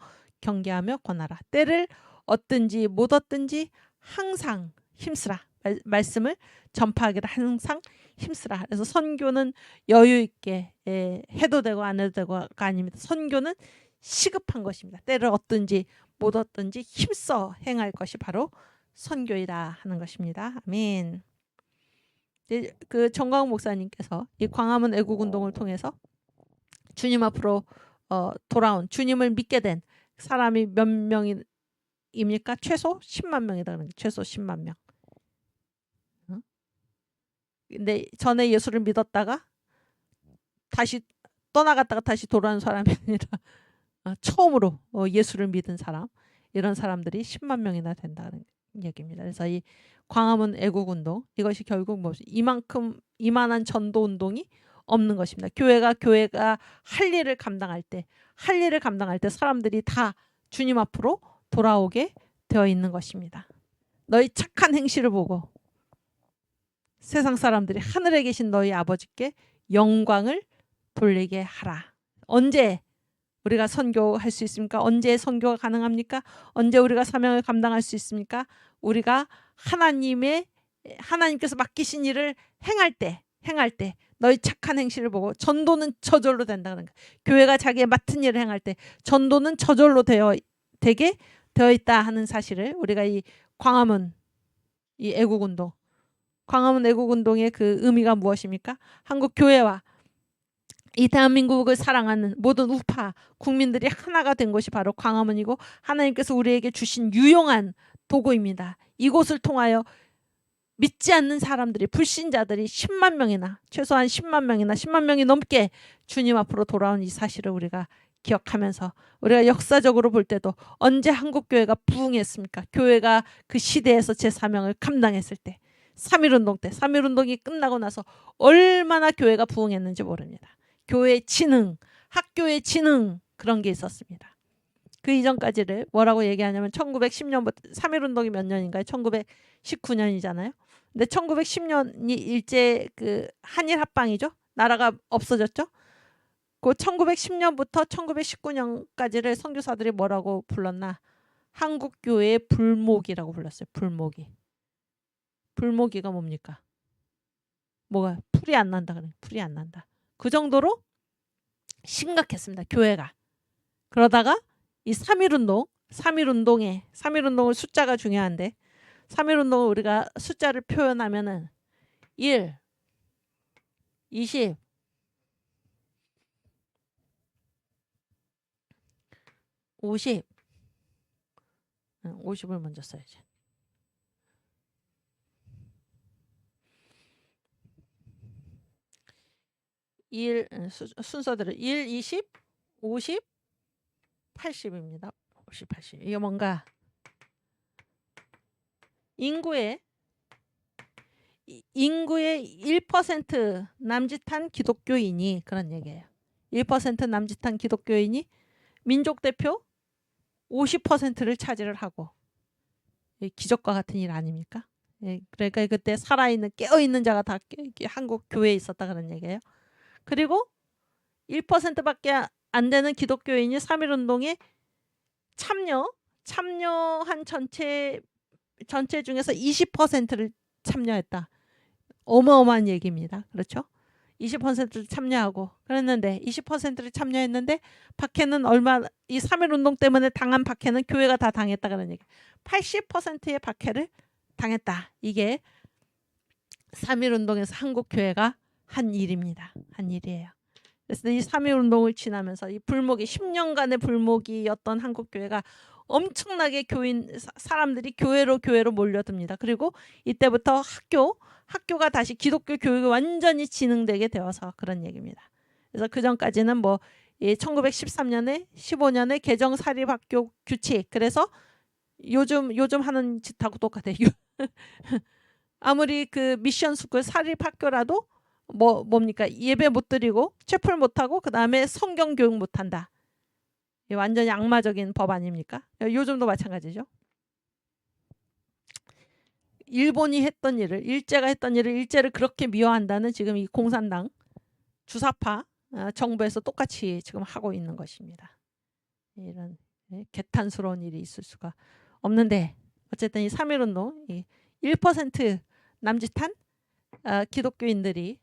경계하며 권하라. 때를 얻든지 못 얻든지 항상 힘쓰라. 말씀을 전파하기를 항상 힘쓰라. 그래서 선교는 여유 있게 해도 되고 안 해도 되고가 아닙니다. 선교는 시급한 것입니다. 때를 얻든지 못 얻든지 힘써 행할 것이 바로 선교이다 하는 것입니다. 아멘. 그 정광훈 목사님께서 이 광화문 애국운동을 통해서 주님 앞으로 돌아온 주님을 믿게 된 사람이 몇 명입니까? 최소 10만 명이다. 그러니까 최소 10만 명. 근데 전에 예수를 믿었다가 다시 떠나갔다가 다시 돌아온 사람이 아니라 처음으로 예수를 믿은 사람, 이런 사람들이 10만 명이나 된다는 얘기입니다. 그래서 이 광화문 애국운동, 이것이 결국 무엇이 이만한 전도운동이 없는 것입니다. 교회가 할 일을 감당할 때 사람들이 다 주님 앞으로 돌아오게 되어 있는 것입니다. 너희 착한 행실을 보고 세상 사람들이 하늘에 계신 너희 아버지께 영광을 돌리게 하라. 언제 우리가 선교할 수 있습니까? 언제 선교가 가능합니까? 언제 우리가 사명을 감당할 수 있습니까? 우리가 하나님께서 맡기신 일을 행할 때 너희 착한 행실을 보고 전도는 저절로 된다는 거예요. 교회가 자기의 맡은 일을 행할 때 전도는 저절로 되게 되어 있다 하는 사실을 우리가 이 광화문 애국운동의 그 의미가 무엇입니까? 한국 교회와 이 대한민국을 사랑하는 모든 우파 국민들이 하나가 된 것이 바로 광화문이고 하나님께서 우리에게 주신 유용한 도구입니다. 이곳을 통하여 믿지 않는 사람들이 불신자들이 10만 명이나 최소한 10만 명이나 10만 명이 넘게 주님 앞으로 돌아온 이 사실을 우리가 기억하면서 우리가 역사적으로 볼 때도 언제 한국교회가 부흥했습니까? 교회가 그 시대에서 제 사명을 감당했을 때 3.1운동 때 3.1운동이 끝나고 나서 얼마나 교회가 부흥했는지 모릅니다. 교회의 진흥, 학교의 진흥 그런 게 있었습니다. 그 이전까지를 뭐라고 얘기하냐면 1910년부터 3.1운동이 몇 년인가요? 1919년이잖아요. 근데 1910년이 일제 그 한일 합방이죠. 나라가 없어졌죠. 그 1910년부터 1919년까지를 선교사들이 뭐라고 불렀나? 한국교회의 불모기라고 불렀어요. 불모기가 뭡니까? 뭐가 풀이 안 난다 그래. 풀이 안 난다. 그 정도로 심각했습니다. 교회가. 그러다가 이 3.1운동을 숫자가 중요한데 3.1운동을 우리가 숫자를 표현하면은 1, 20, 50, 50을 먼저 써야지. 1 순서대로 1, 20, 50, 80입니다. 50, 80. 이게 뭔가 인구의 1% 남짓한 기독교인이 그런 얘기예요. 1% 남짓한 기독교인이 민족 대표 50%를 차지를 하고 기적과 같은 일 아닙니까? 그러니까 그때 살아있는 깨어있는 자가 다 한국 교회에 있었다 그런 얘기예요. 그리고 1%밖에 안 되는 기독교인이 3.1운동에 참여한 전체 중에서 20%를 참여했다. 어마어마한 얘기입니다. 그렇죠? 20%를 참여하고 그랬는데 20%를 참여했는데 박해는 이 3.1운동 때문에 당한 박해는 교회가 다 당했다 그런 얘기. 80%의 박해를 당했다. 이게 3.1운동에서 한국 교회가 한 일입니다. 한 일이에요. 그래서 이 3.1운동을 지나면서 이 불목이 10년간의 불목이었던 한국 교회가 엄청나게 사람들이 교회로 몰려듭니다. 그리고 이때부터 학교가 다시 기독교 교육이 완전히 진흥되게 되어서 그런 얘기입니다. 그래서 그 전까지는 뭐 이 1913년에 15년에 개정 사립학교 규칙. 그래서 요즘 하는 짓하고 똑같아요. 아무리 그 미션 스쿨 사립학교라도 뭡니까? 예배 못 드리고 채플 못 하고 그다음에 성경 교육 못 한다. 완전히 악마적인 법 아닙니까? 요즘도 마찬가지죠. 일본이 했던 일을, 일제가 했던 일을 일제를 그렇게 미워한다는 지금 이 공산당 주사파 정부에서 똑같이 지금 하고 있는 것입니다. 이런 개탄스러운 일이 있을 수가 없는데 어쨌든 이 3.1운동 1% 남짓한 기독교인들이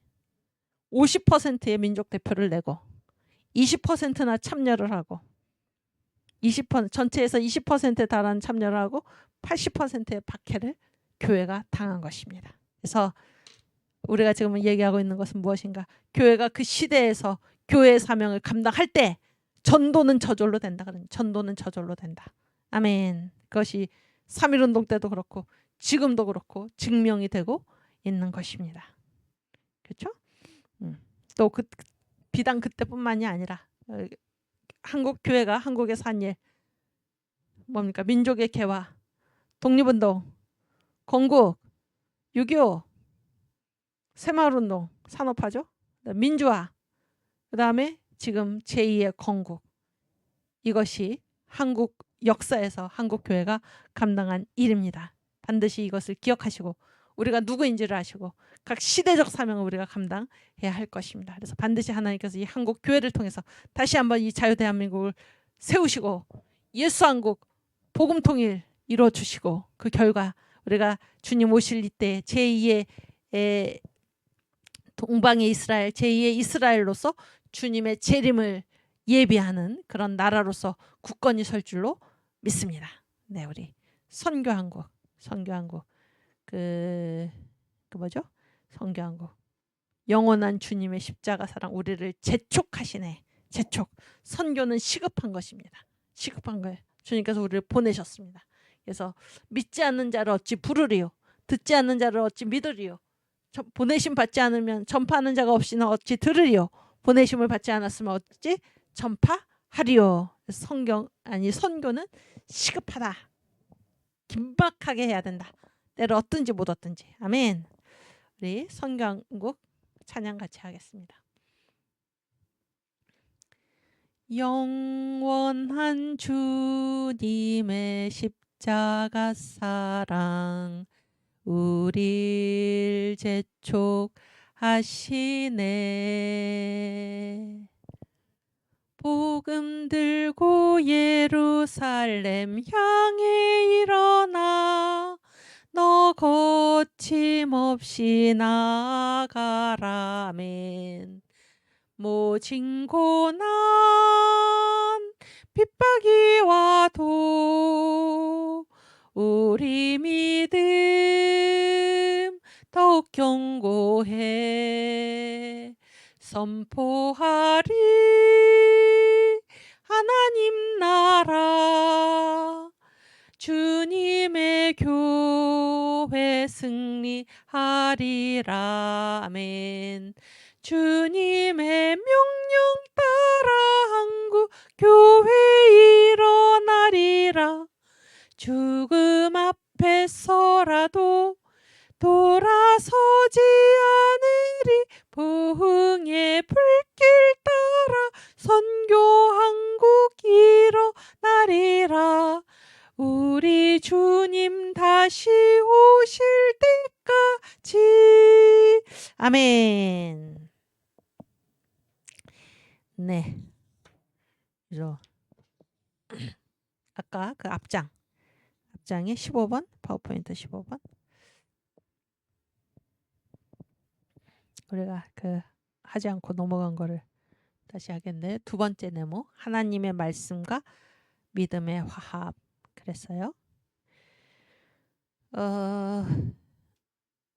50%의 민족 대표를 내고 20%나 참여를 하고 20% 전체에서 20%에 달하는 참여를 하고 80%의 박해를 교회가 당한 것입니다. 그래서 우리가 지금 얘기하고 있는 것은 무엇인가? 교회가 그 시대에서 교회의 사명을 감당할 때 전도는 저절로 된다. 전도는 저절로 된다. 아멘. 그것이 3.1운동 때도 그렇고 지금도 그렇고 증명이 되고 있는 것입니다. 그렇죠? 또 비단 그때뿐만이 아니라 한국 교회가 한국에서 한 일 뭡니까? 민족의 개화, 독립운동, 건국, 6.25, 새마을운동, 산업화죠. 민주화, 그 다음에 지금 제2의 건국. 이것이 한국 역사에서 한국 교회가 감당한 일입니다. 반드시 이것을 기억하시고 우리가 누구인지를 아시고 각 시대적 사명을 우리가 감당해야 할 것입니다. 그래서 반드시 하나님께서 이 한국 교회를 통해서 다시 한번 이 자유대한민국을 세우시고 예수 한국 복음 통일 이루어 주시고 그 결과 우리가 주님 오실 이때 제2의 동방의 이스라엘, 제2의 이스라엘로서 주님의 재림을 예비하는 그런 나라로서 굳건히 설 줄로 믿습니다. 네, 우리 선교한국 그 뭐죠? 선교한국 영원한 주님의 십자가 사랑 우리를 재촉하시네. 재촉. 선교는 시급한 것입니다. 시급한 거예요. 주님께서 우리를 보내셨습니다. 그래서 믿지 않는 자를 어찌 부르리요. 듣지 않는 자를 어찌 믿으리요. 보내심 받지 않으면 전파하는 자가 없이는 어찌 들으리요. 보내심을 받지 않았으면 어찌 전파하리요. 선교는 시급하다. 긴박하게 해야 된다. 때를 얻든지 못 얻든지. 아멘. 우리 선교한국 찬양 같이 하겠습니다. 영원한 주님의 십자가 사랑 우릴 재촉하시네. 복음 들고 예루살렘 향해 일어나 너 거침없이 나아가라. 아멘. 모진 고난 핍박이 와도 우리 믿음 더욱 견고해 선포하리 하나님 나라 주님의 교회 승리하리라. 아멘. 주님의 명령 따라 한국 교회 일어나리라. 죽음 앞에서라도 돌아서지 않으리. 부흥의 불길 따라 선교 한국 일어나리라. 우리 주님 다시 오실 때까지. 아멘. 네. 그래서 아까 그 앞장에 15번 파워포인트 15번 우리가 그 하지 않고 넘어간 거를 다시 하겠는데 두 번째 네모 하나님의 말씀과 믿음의 화합 그랬어요.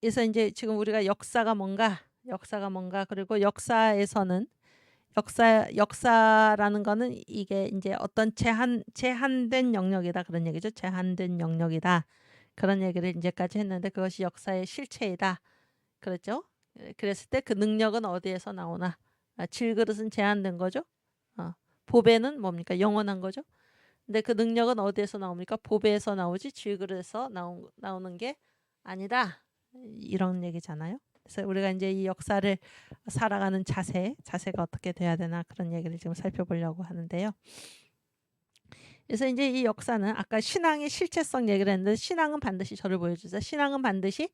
그래서 이제 지금 우리가 역사가 뭔가 그리고 역사에서는 역사라는 거는 이게 이제 어떤 제한된 영역이다 그런 얘기죠. 제한된 영역이다 그런 얘기를 이제까지 했는데 그것이 역사의 실체이다 그랬죠. 그랬을 때 그 능력은 어디에서 나오나? 질그릇은 제한된 거죠. 보배는 뭡니까? 영원한 거죠. 근데 그 능력은 어디에서 나옵니까? 보배에서 나오지 질그릇에서 나오는 게 아니다. 이런 얘기잖아요. 그래서 우리가 이제 이 역사를 살아가는 자세가 어떻게 돼야 되나 그런 얘기를 지금 살펴보려고 하는데요. 그래서 이제 이 역사는 아까 신앙의 실체성 얘기를 했는데 신앙은 반드시 저를 보여주세요. 신앙은 반드시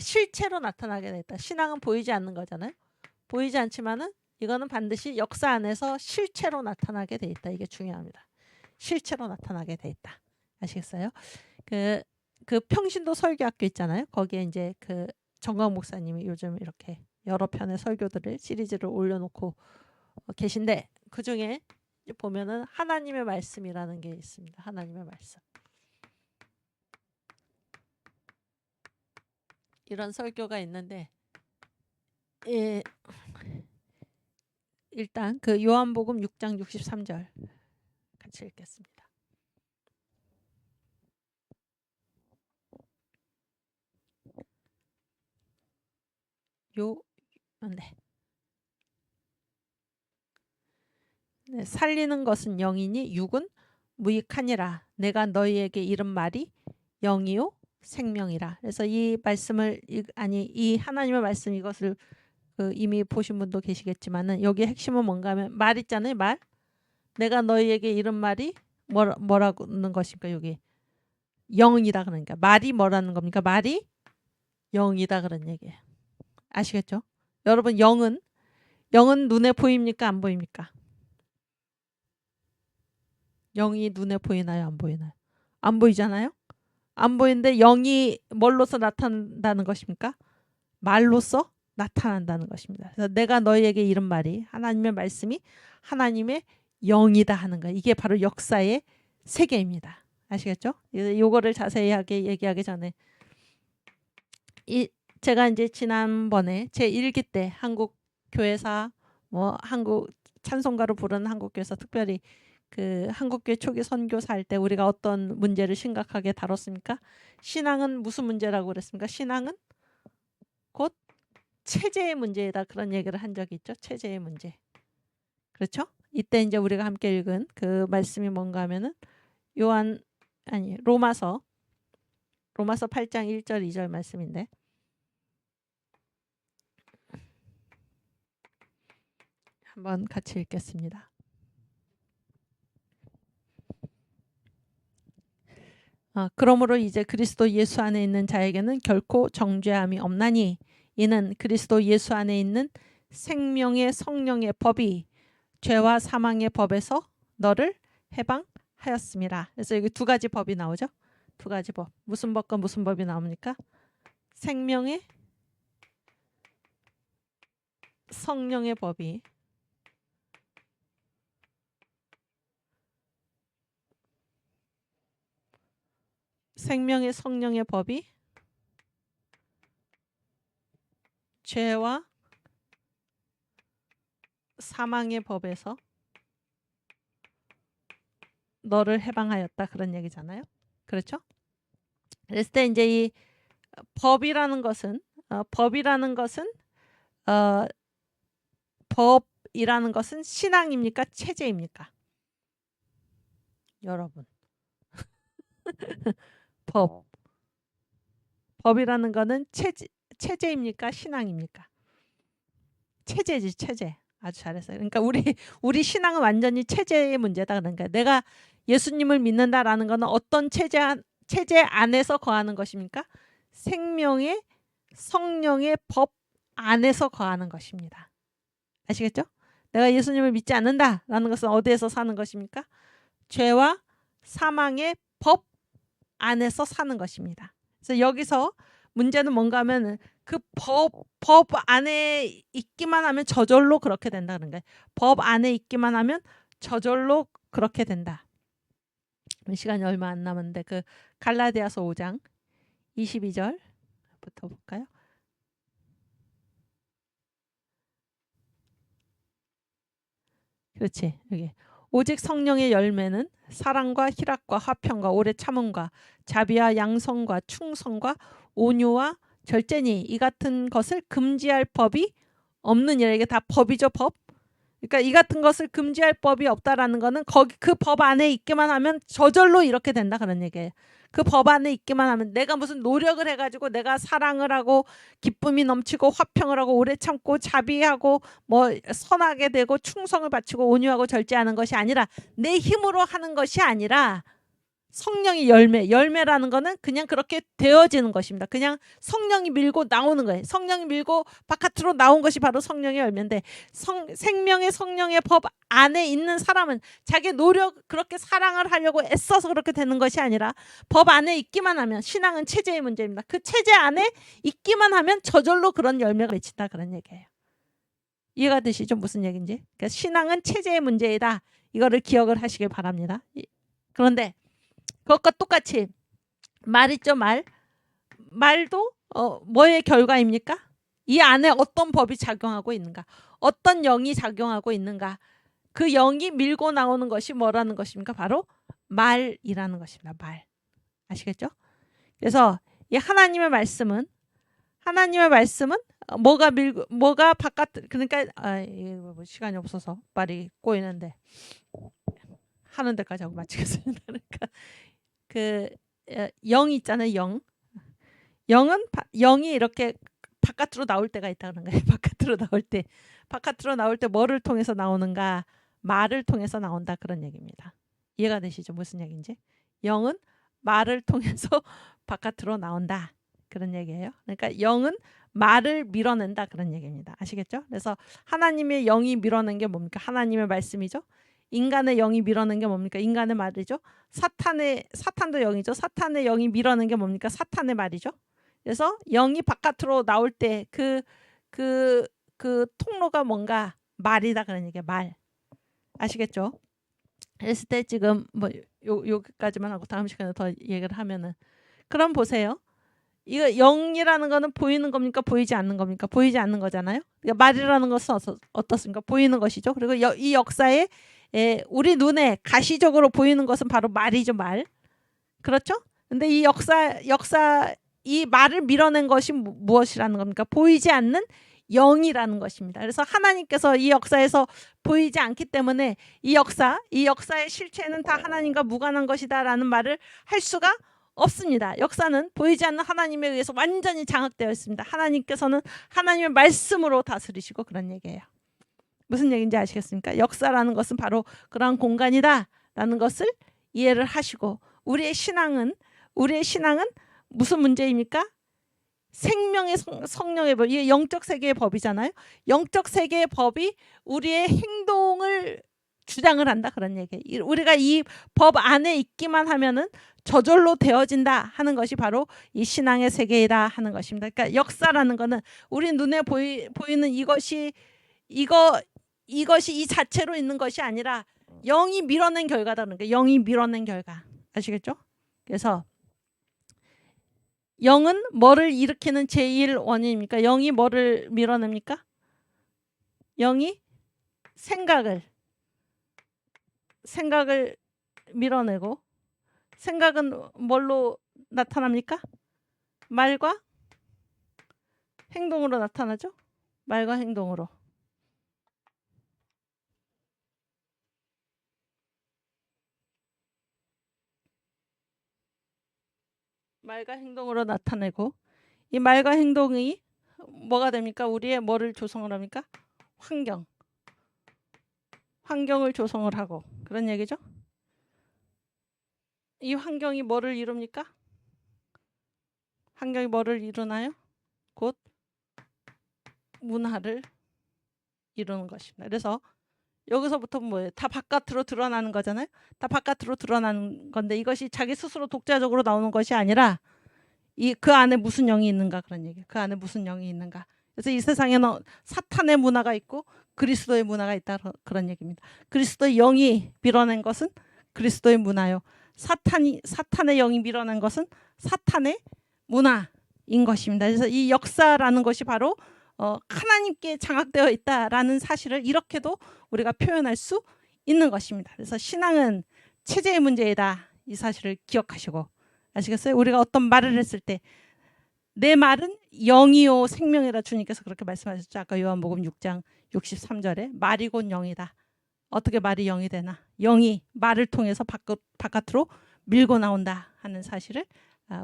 실체로 나타나게 돼 있다. 신앙은 보이지 않는 거잖아요. 보이지 않지만은 이거는 반드시 역사 안에서 실체로 나타나게 돼 있다. 이게 중요합니다. 실체로 나타나게 돼 있다. 아시겠어요? 그 평신도 설교학교 있잖아요. 거기에 이제 그 정광 목사님이 요즘 이렇게 여러 편의 설교들을 시리즈를 올려놓고 계신데 그 중에 보면은 하나님의 말씀이라는 게 있습니다. 하나님의 말씀. 이런 설교가 있는데 일단 그 요한복음 6장 63절 같이 읽겠습니다. 네, 살리는 것은 영이니 육은 무익하니라. 내가 너희에게 이른 말이 영이요 생명이라. 그래서 이 말씀을 이 하나님의 말씀 이것을 이미 보신 분도 계시겠지만은 여기 핵심은 뭔가 하면 말 있잖아요. 말. 내가 너희에게 이른 말이 뭐라는 것입니까? 여기 영이다 그러니까 말이 뭐라는 겁니까? 말이 영이다 그런 얘기예요. 아시겠죠? 여러분 영은 눈에 보입니까? 안 보입니까? 영이 눈에 보이나요? 안 보이나요? 안 보이잖아요? 안 보이는데 영이 뭘로서 나타난다는 것입니까? 말로서 나타난다는 것입니다. 그래서 내가 너희에게 이런 말이 하나님의 말씀이 하나님의 영이다 하는 거예요. 이게 바로 역사의 세계입니다. 아시겠죠? 요거를 자세하게 얘기하기 전에 제가 이제 지난번에 제 1기 때 한국 교회사 한국 찬송가로 부르는 한국 교회사 특별히 그 한국교회 초기 선교사 할 때 우리가 어떤 문제를 심각하게 다뤘습니까? 신앙은 무슨 문제라고 그랬습니까? 신앙은 곧 체제의 문제이다 그런 얘기를 한 적이 있죠. 체제의 문제. 그렇죠? 이때 이제 우리가 함께 읽은 그 말씀이 뭔가 하면은 로마서 8장 1절 2절 말씀인데 한번 같이 읽겠습니다. 그러므로 이제 그리스도 예수 안에 있는 자에게는 결코 정죄함이 없나니 이는 그리스도 예수 안에 있는 생명의 성령의 법이 죄와 사망의 법에서 너를 해방하였습니다. 그래서 여기 두 가지 법이 나오죠. 두 가지 법. 무슨 법과 무슨 법이 나옵니까? 생명의 성령의 법이 생명의 성령의 법이 죄와 사망의 법에서 너를 해방하였다 그런 얘기잖아요. 그렇죠? 그랬을 때 이제 이 법이라는 것은 법이라는 것은 신앙입니까? 체제입니까? 여러분. 법이라는 거는 체제입니까? 신앙입니까? 체제지, 체제. 아주 잘했어요. 그러니까 우리 신앙은 완전히 체제의 문제다. 그러니까 내가 예수님을 믿는다라는 거는 어떤 체제 안에서 거하는 것입니까? 생명의 성령의 법 안에서 거하는 것입니다. 아시겠죠? 내가 예수님을 믿지 않는다라는 것은 어디에서 사는 것입니까? 죄와 사망의 법 안에서 사는 것입니다. 그래서 여기서 문제는 뭔가 하면 그 법 안에 있기만 하면 저절로 그렇게 된다는 거예요. 법 안에 있기만 하면 저절로 그렇게 된다. 시간이 얼마 안 남았는데 그 갈라디아서 5장 22절부터 볼까요? 그렇지. 여기 오직 성령의 열매는 사랑과 희락과 화평과 오래 참음과 자비와 양성과 충성과 온유와 절제니 이 같은 것을 금지할 법이 없느니라. 이게 다 법이죠. 법. 그러니까 이 같은 것을 금지할 법이 없다라는 거는 거기 그 법 안에 있기만 하면 저절로 이렇게 된다 그런 얘기예요. 그 법 안에 있기만 하면 내가 무슨 노력을 해가지고 내가 사랑을 하고 기쁨이 넘치고 화평을 하고 오래 참고 자비하고 뭐 선하게 되고 충성을 바치고 온유하고 절제하는 것이 아니라 내 힘으로 하는 것이 아니라 성령의 열매라는 거는 그냥 그렇게 되어지는 것입니다. 그냥 성령이 밀고 나오는 거예요. 성령이 밀고 바깥으로 나온 것이 바로 성령의 열매인데 생명의 성령의 법 안에 있는 사람은 자기 노력 그렇게 사랑을 하려고 애써서 그렇게 되는 것이 아니라 법 안에 있기만 하면 신앙은 체제의 문제입니다. 그 체제 안에 있기만 하면 저절로 그런 열매가 맺힌다 그런 얘기예요. 이해가 되시죠? 무슨 얘기인지. 그러니까 신앙은 체제의 문제이다. 이거를 기억을 하시길 바랍니다. 그런데 그것과 똑같이 말 있죠, 말도 뭐의 결과입니까? 이 안에 어떤 법이 작용하고 있는가, 어떤 영이 작용하고 있는가, 그 영이 밀고 나오는 것이 뭐라는 것입니까? 바로 말이라는 것입니다. 말. 아시겠죠? 그래서 이 하나님의 말씀은 뭐가 바깥, 그러니까 시간이 없어서 말이 꼬이는데 하는 데까지 하고 마치겠습니다. 그러니까 그 영이 있잖아요. 영이 이렇게 바깥으로 나올 때가 있다 그런 거예요. 바깥으로 나올 때 뭐를 통해서 나오는가? 말을 통해서 나온다 그런 얘기입니다. 이해가 되시죠? 무슨 얘기인지? 영은 말을 통해서 바깥으로 나온다 그런 얘기예요. 그러니까 영은 말을 밀어낸다 그런 얘기입니다. 아시겠죠? 그래서 하나님의 영이 밀어낸 게 뭡니까? 하나님의 말씀이죠. 인간의 영이 밀어낸 게 뭡니까? 인간의 말이죠. 사탄도 영이죠. 사탄의 영이 밀어낸 게 뭡니까? 사탄의 말이죠. 그래서 영이 바깥으로 나올 때 그 통로가 뭔가 말이다 그런 얘기예요. 말. 아시겠죠? 그랬을 때 지금 뭐 여기까지만 하고 다음 시간에 더 얘기를 하면은 그럼 보세요. 이거 영이라는 거는 보이는 겁니까? 보이지 않는 겁니까? 보이지 않는 거잖아요. 그러니까 말이라는 것은 어떻습니까? 보이는 것이죠. 그리고 이 역사에 우리 눈에 가시적으로 보이는 것은 바로 말이죠. 말. 그렇죠? 근데 이 이 말을 밀어낸 것이 무엇이라는 겁니까? 보이지 않는 영이라는 것입니다. 그래서 하나님께서 이 역사에서 보이지 않기 때문에 이 역사의 실체는 다 하나님과 무관한 것이다라는 말을 할 수가 없습니다. 역사는 보이지 않는 하나님에 의해서 완전히 장악되어 있습니다. 하나님께서는 하나님의 말씀으로 다스리시고 그런 얘기예요. 무슨 얘기인지 아시겠습니까? 역사라는 것은 바로 그러한 공간이다라는 것을 이해를 하시고 우리의 신앙은 무슨 문제입니까? 생명의 성령의 법, 이게 영적 세계의 법이잖아요. 영적 세계의 법이 우리의 행동을 주장을 한다 그런 얘기예요. 우리가 이 법 안에 있기만 하면은 저절로 되어진다 하는 것이 바로 이 신앙의 세계이다 하는 것입니다. 그러니까 역사라는 거는 우리 눈에 보이는 이것이 이 자체로 있는 것이 아니라 영이 밀어낸 결과다는 거예요. 영이 밀어낸 결과. 아시겠죠? 그래서 영은 뭐를 일으키는 제1 원인입니까? 영이 뭐를 밀어냅니까? 영이 생각을 밀어내고 생각은 뭘로 나타납니까? 말과 행동으로 나타나죠? 말과 행동으로. 말과 행동으로 나타내고 이 말과 행동이 뭐가 됩니까? 우리의 뭐를 조성을 합니까? 환경을 조성을 하고 그런 얘기죠. 이 환경이 뭐를 이룹니까? 환경이 뭐를 이루나요? 곧 문화를 이루는 것입니다. 그래서 여기서부터 뭐예요? 다 바깥으로 드러나는 거잖아요. 다 바깥으로 드러나는 건데 이것이 자기 스스로 독자적으로 나오는 것이 아니라 그 안에 무슨 영이 있는가 그런 얘기예요. 그 안에 무슨 영이 있는가. 그래서 이 세상에는 사탄의 문화가 있고 그리스도의 문화가 있다 그런 얘기입니다. 그리스도의 영이 밀어낸 것은 그리스도의 문화요. 사탄의 영이 밀어낸 것은 사탄의 문화인 것입니다. 그래서 이 역사라는 것이 바로 하나님께 장악되어 있다라는 사실을 이렇게도 우리가 표현할 수 있는 것입니다. 그래서 신앙은 체제의 문제이다. 이 사실을 기억하시고 아시겠어요? 우리가 어떤 말을 했을 때 내 말은 영이요 생명이라 주님께서 그렇게 말씀하셨죠. 아까 요한복음 6장 63절에 말이 곧 영이다. 어떻게 말이 영이 되나? 영이 말을 통해서 바깥으로 밀고 나온다 하는 사실을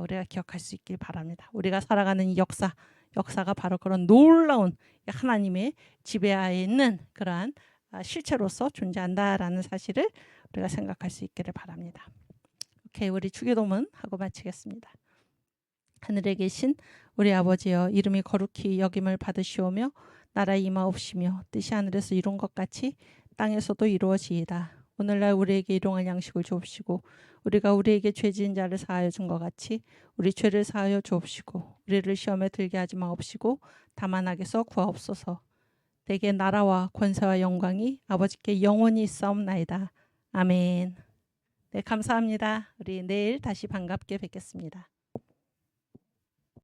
우리가 기억할 수 있길 바랍니다. 우리가 살아가는 이 역사가 바로 그런 놀라운 하나님의 지배하에 있는 그러한 실체로서 존재한다라는 사실을 우리가 생각할 수 있기를 바랍니다. 오케이, 우리 주기도문 하고 마치겠습니다. 하늘에 계신 우리 아버지여, 이름이 거룩히 여김을 받으시오며 나라 임하옵시며 뜻이 하늘에서 이룬 것 같이 땅에서도 이루어지이다. 오늘날 우리에게 일용할 양식을 주옵시고 우리가 우리에게 죄 지은 자를 사하여 준 것 같이 우리 죄를 사하여 주옵시고 우리를 시험에 들게 하지 마옵시고 다만 악에서 구하옵소서. 내게 나라와 권세와 영광이 아버지께 영원히 있사옵나이다. 아멘. 네, 감사합니다. 우리 내일 다시 반갑게 뵙겠습니다.